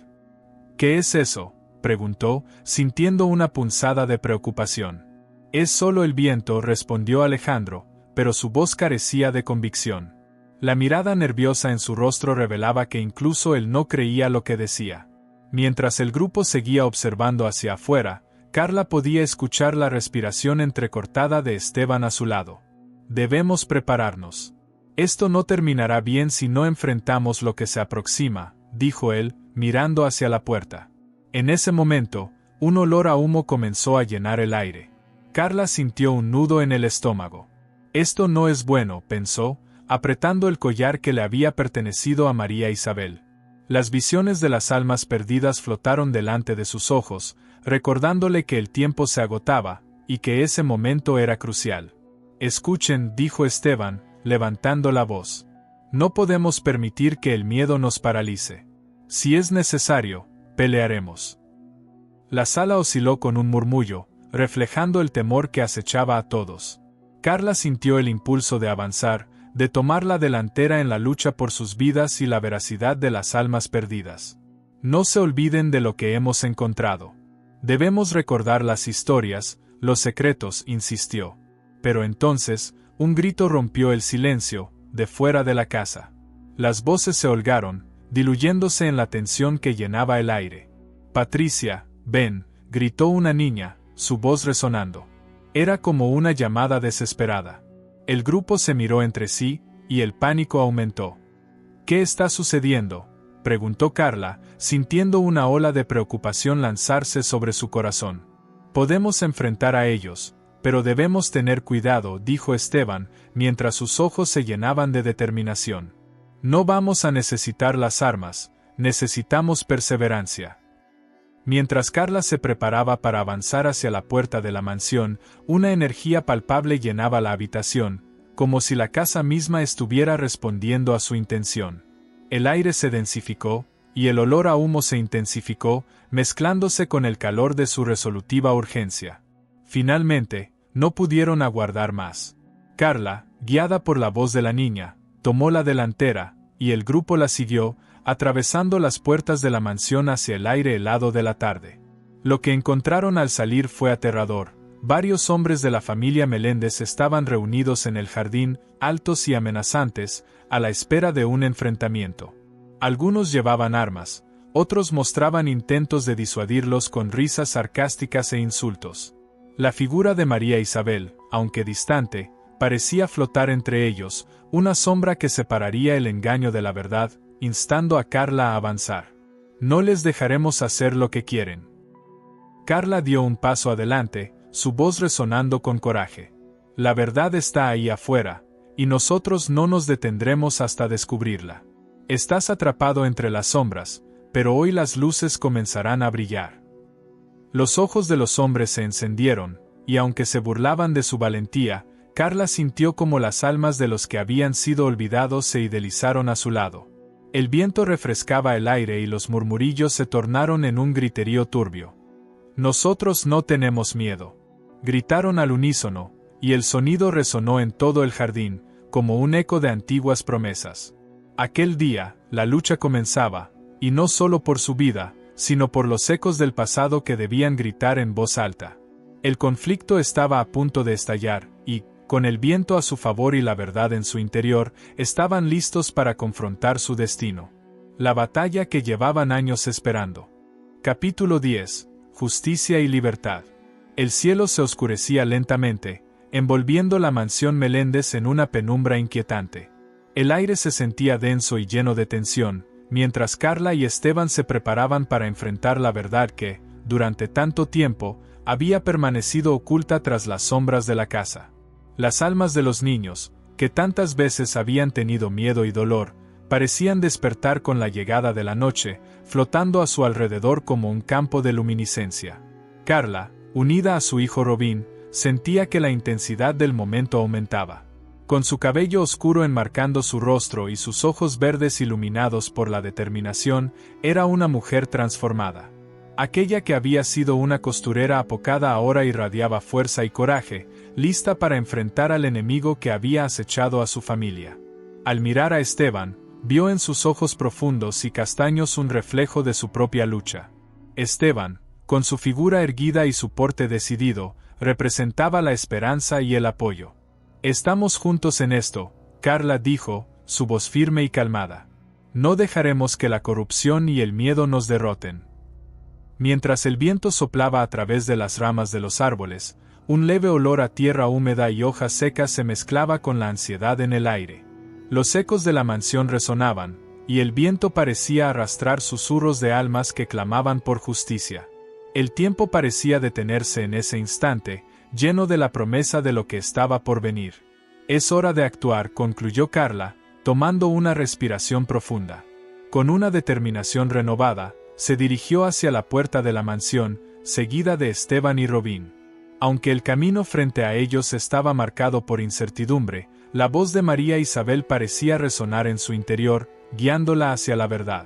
¿Qué es eso?, preguntó, sintiendo una punzada de preocupación. Es solo el viento, respondió Alejandro, pero su voz carecía de convicción. La mirada nerviosa en su rostro revelaba que incluso él no creía lo que decía. Mientras el grupo seguía observando hacia afuera, Carla podía escuchar la respiración entrecortada de Esteban a su lado. Debemos prepararnos. Esto no terminará bien si no enfrentamos lo que se aproxima, dijo él, mirando hacia la puerta. En ese momento, un olor a humo comenzó a llenar el aire. Carla sintió un nudo en el estómago. Esto no es bueno, pensó, apretando el collar que le había pertenecido a María Isabel. Las visiones de las almas perdidas flotaron delante de sus ojos, recordándole que el tiempo se agotaba, y que ese momento era crucial. Escuchen, dijo Esteban, levantando la voz. No podemos permitir que el miedo nos paralice. Si es necesario, pelearemos. La sala osciló con un murmullo, reflejando el temor que acechaba a todos. Carla sintió el impulso de avanzar, de tomar la delantera en la lucha por sus vidas y la veracidad de las almas perdidas. No se olviden de lo que hemos encontrado. Debemos recordar las historias, los secretos, insistió. Pero entonces, un grito rompió el silencio, de fuera de la casa. Las voces se holgaron, diluyéndose en la tensión que llenaba el aire. Patricia, ven, gritó una niña, su voz resonando. Era como una llamada desesperada. El grupo se miró entre sí, y el pánico aumentó. ¿Qué está sucediendo?, preguntó Carla, sintiendo una ola de preocupación lanzarse sobre su corazón. Podemos enfrentar a ellos, pero debemos tener cuidado, dijo Esteban, mientras sus ojos se llenaban de determinación. No vamos a necesitar las armas, necesitamos perseverancia. Mientras Carla se preparaba para avanzar hacia la puerta de la mansión, una energía palpable llenaba la habitación, como si la casa misma estuviera respondiendo a su intención. El aire se densificó, y el olor a humo se intensificó, mezclándose con el calor de su resolutiva urgencia. Finalmente, no pudieron aguardar más. Carla, guiada por la voz de la niña, tomó la delantera, y el grupo la siguió, atravesando las puertas de la mansión hacia el aire helado de la tarde. Lo que encontraron al salir fue aterrador. Varios hombres de la familia Meléndez estaban reunidos en el jardín, altos y amenazantes, a la espera de un enfrentamiento. Algunos llevaban armas, otros mostraban intentos de disuadirlos con risas sarcásticas e insultos. La figura de María Isabel, aunque distante, parecía flotar entre ellos, una sombra que separaría el engaño de la verdad, instando a Carla a avanzar. No les dejaremos hacer lo que quieren. Carla dio un paso adelante, su voz resonando con coraje. La verdad está ahí afuera, y nosotros no nos detendremos hasta descubrirla. Estás atrapado entre las sombras, pero hoy las luces comenzarán a brillar. Los ojos de los hombres se encendieron, y aunque se burlaban de su valentía, Carla sintió como las almas de los que habían sido olvidados se idealizaron a su lado. El viento refrescaba el aire y los murmurillos se tornaron en un griterío turbio. Nosotros no tenemos miedo. Gritaron al unísono, y el sonido resonó en todo el jardín, como un eco de antiguas promesas. Aquel día, la lucha comenzaba, y no solo por su vida, sino por los ecos del pasado que debían gritar en voz alta. El conflicto estaba a punto de estallar, y, con el viento a su favor y la verdad en su interior, estaban listos para confrontar su destino. La batalla que llevaban años esperando. Capítulo 10. Justicia y libertad. El cielo se oscurecía lentamente, envolviendo la mansión Meléndez en una penumbra inquietante. El aire se sentía denso y lleno de tensión, mientras Carla y Esteban se preparaban para enfrentar la verdad que, durante tanto tiempo, había permanecido oculta tras las sombras de la casa. Las almas de los niños, que tantas veces habían tenido miedo y dolor, parecían despertar con la llegada de la noche, flotando a su alrededor como un campo de luminiscencia. Carla, unida a su hijo Robin, sentía que la intensidad del momento aumentaba. Con su cabello oscuro enmarcando su rostro y sus ojos verdes iluminados por la determinación, era una mujer transformada. Aquella que había sido una costurera apocada ahora irradiaba fuerza y coraje, lista para enfrentar al enemigo que había acechado a su familia. Al mirar a Esteban, vio en sus ojos profundos y castaños un reflejo de su propia lucha. Esteban, con su figura erguida y su porte decidido, representaba la esperanza y el apoyo. «Estamos juntos en esto», Carla dijo, su voz firme y calmada. «No dejaremos que la corrupción y el miedo nos derroten». Mientras el viento soplaba a través de las ramas de los árboles, un leve olor a tierra húmeda y hojas secas se mezclaba con la ansiedad en el aire. Los ecos de la mansión resonaban, y el viento parecía arrastrar susurros de almas que clamaban por justicia. El tiempo parecía detenerse en ese instante, lleno de la promesa de lo que estaba por venir. «Es hora de actuar», concluyó Carla, tomando una respiración profunda. Con una determinación renovada, se dirigió hacia la puerta de la mansión, seguida de Esteban y Robin. Aunque el camino frente a ellos estaba marcado por incertidumbre, la voz de María Isabel parecía resonar en su interior, guiándola hacia la verdad.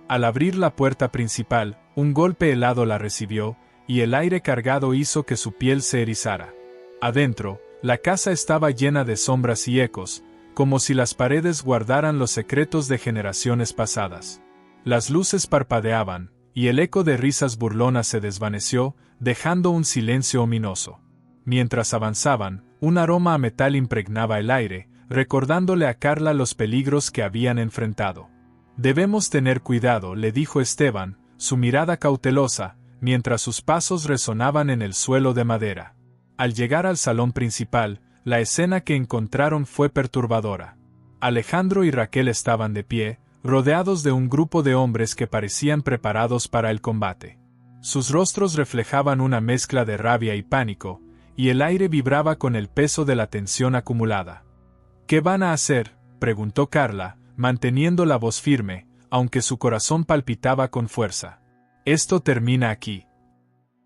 Al abrir la puerta principal, un golpe helado la recibió, y el aire cargado hizo que su piel se erizara. Adentro, la casa estaba llena de sombras y ecos, como si las paredes guardaran los secretos de generaciones pasadas. Las luces parpadeaban, y el eco de risas burlonas se desvaneció, dejando un silencio ominoso. Mientras avanzaban, un aroma a metal impregnaba el aire, recordándole a Carla los peligros que habían enfrentado. «Debemos tener cuidado», le dijo Esteban, su mirada cautelosa, mientras sus pasos resonaban en el suelo de madera. Al llegar al salón principal, la escena que encontraron fue perturbadora. Alejandro y Raquel estaban de pie, rodeados de un grupo de hombres que parecían preparados para el combate. Sus rostros reflejaban una mezcla de rabia y pánico, y el aire vibraba con el peso de la tensión acumulada. «¿Qué van a hacer?», preguntó Carla, manteniendo la voz firme, aunque su corazón palpitaba con fuerza. «Esto termina aquí».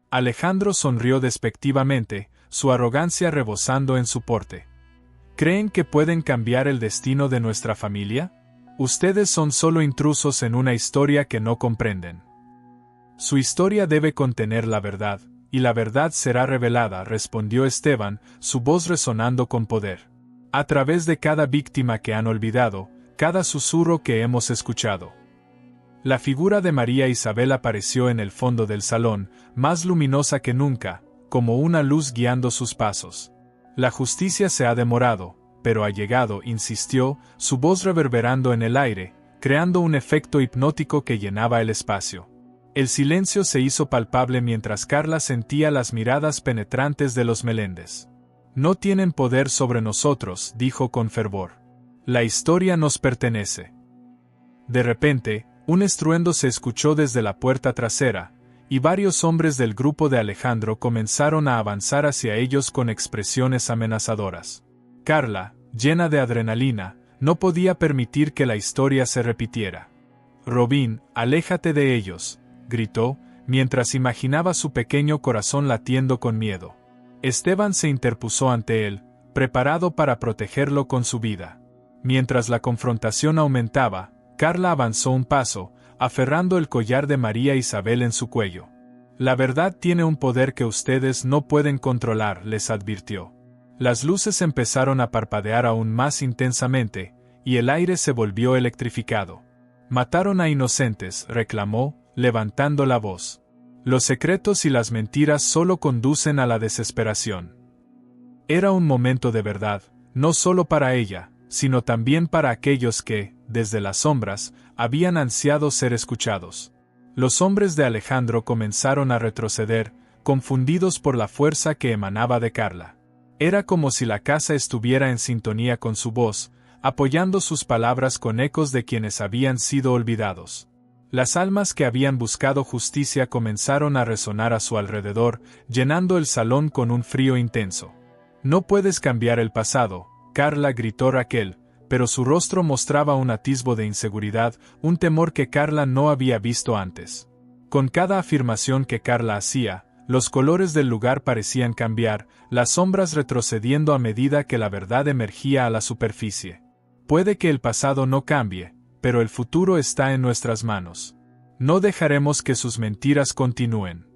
Alejandro sonrió despectivamente, su arrogancia rebosando en su porte. «¿Creen que pueden cambiar el destino de nuestra familia? Ustedes son solo intrusos en una historia que no comprenden». «Su historia debe contener la verdad, y la verdad será revelada», respondió Esteban, su voz resonando con poder. «A través de cada víctima que han olvidado, cada susurro que hemos escuchado». La figura de María Isabel apareció en el fondo del salón, más luminosa que nunca, como una luz guiando sus pasos. «La justicia se ha demorado, pero ha llegado», insistió, su voz reverberando en el aire, creando un efecto hipnótico que llenaba el espacio. El silencio se hizo palpable mientras Carla sentía las miradas penetrantes de los Meléndez. «No tienen poder sobre nosotros», dijo con fervor. «La historia nos pertenece». De repente, un estruendo se escuchó desde la puerta trasera, y varios hombres del grupo de Alejandro comenzaron a avanzar hacia ellos con expresiones amenazadoras. Carla, llena de adrenalina, no podía permitir que la historia se repitiera. «Robin, aléjate de ellos», gritó, mientras imaginaba su pequeño corazón latiendo con miedo. Esteban se interpuso ante él, preparado para protegerlo con su vida. Mientras la confrontación aumentaba, Carla avanzó un paso, aferrando el collar de María Isabel en su cuello. «La verdad tiene un poder que ustedes no pueden controlar», les advirtió. Las luces empezaron a parpadear aún más intensamente, y el aire se volvió electrificado. «Mataron a inocentes», reclamó, levantando la voz. «Los secretos y las mentiras solo conducen a la desesperación». Era un momento de verdad, no solo para ella, sino también para aquellos que, desde las sombras, habían ansiado ser escuchados. Los hombres de Alejandro comenzaron a retroceder, confundidos por la fuerza que emanaba de Carla. Era como si la casa estuviera en sintonía con su voz, apoyando sus palabras con ecos de quienes habían sido olvidados. Las almas que habían buscado justicia comenzaron a resonar a su alrededor, llenando el salón con un frío intenso. «No puedes cambiar el pasado», Carla, gritó Raquel, pero su rostro mostraba un atisbo de inseguridad, un temor que Carla no había visto antes. Con cada afirmación que Carla hacía, los colores del lugar parecían cambiar, las sombras retrocediendo a medida que la verdad emergía a la superficie. «Puede que el pasado no cambie, pero el futuro está en nuestras manos. No dejaremos que sus mentiras continúen».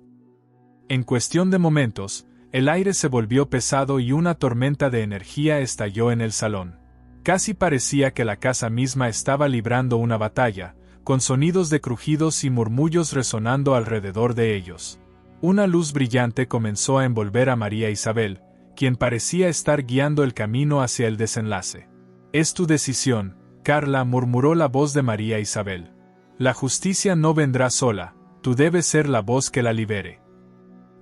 En cuestión de momentos, el aire se volvió pesado y una tormenta de energía estalló en el salón. Casi parecía que la casa misma estaba librando una batalla, con sonidos de crujidos y murmullos resonando alrededor de ellos. Una luz brillante comenzó a envolver a María Isabel, quien parecía estar guiando el camino hacia el desenlace. «Es tu decisión, Carla», murmuró la voz de María Isabel. «La justicia no vendrá sola, tú debes ser la voz que la libere».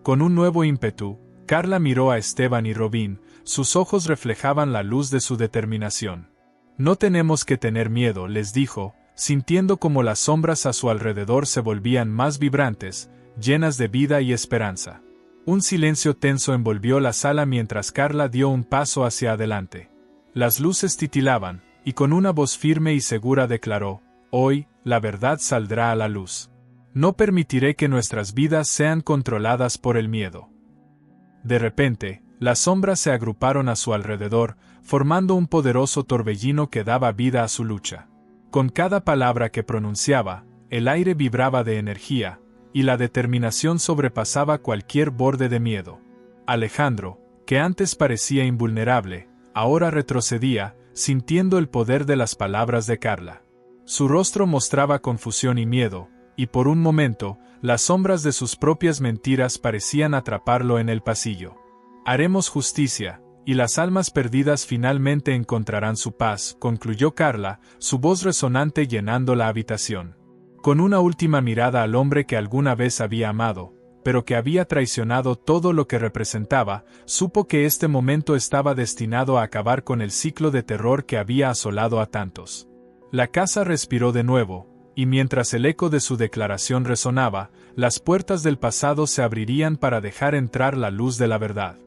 Con un nuevo ímpetu, Carla miró a Esteban y Robin, sus ojos reflejaban la luz de su determinación. «No tenemos que tener miedo», les dijo, sintiendo como las sombras a su alrededor se volvían más vibrantes, llenas de vida y esperanza. Un silencio tenso envolvió la sala mientras Carla dio un paso hacia adelante. Las luces titilaban, y con una voz firme y segura declaró: «Hoy, la verdad saldrá a la luz. No permitiré que nuestras vidas sean controladas por el miedo». De repente, las sombras se agruparon a su alrededor, formando un poderoso torbellino que daba vida a su lucha. Con cada palabra que pronunciaba, el aire vibraba de energía, y la determinación sobrepasaba cualquier borde de miedo. Alejandro, que antes parecía invulnerable, ahora retrocedía, sintiendo el poder de las palabras de Carla. Su rostro mostraba confusión y miedo, y por un momento, las sombras de sus propias mentiras parecían atraparlo en el pasillo. «Haremos justicia, y las almas perdidas finalmente encontrarán su paz», concluyó Carla, su voz resonante llenando la habitación. Con una última mirada al hombre que alguna vez había amado, pero que había traicionado todo lo que representaba, supo que este momento estaba destinado a acabar con el ciclo de terror que había asolado a tantos. La casa respiró de nuevo, y mientras el eco de su declaración resonaba, las puertas del pasado se abrirían para dejar entrar la luz de la verdad.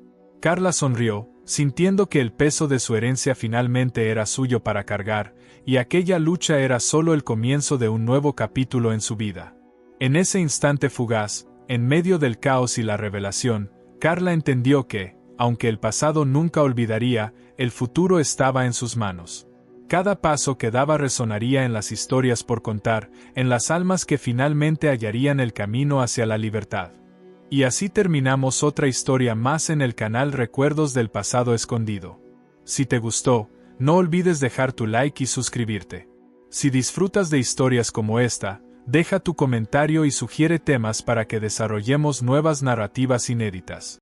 Carla sonrió, sintiendo que el peso de su herencia finalmente era suyo para cargar, y aquella lucha era solo el comienzo de un nuevo capítulo en su vida. En ese instante fugaz, en medio del caos y la revelación, Carla entendió que, aunque el pasado nunca olvidaría, el futuro estaba en sus manos. Cada paso que daba resonaría en las historias por contar, en las almas que finalmente hallarían el camino hacia la libertad. Y así terminamos otra historia más en el canal Recuerdos del Pasado Escondido. Si te gustó, no olvides dejar tu like y suscribirte. Si disfrutas de historias como esta, deja tu comentario y sugiere temas para que desarrollemos nuevas narrativas inéditas.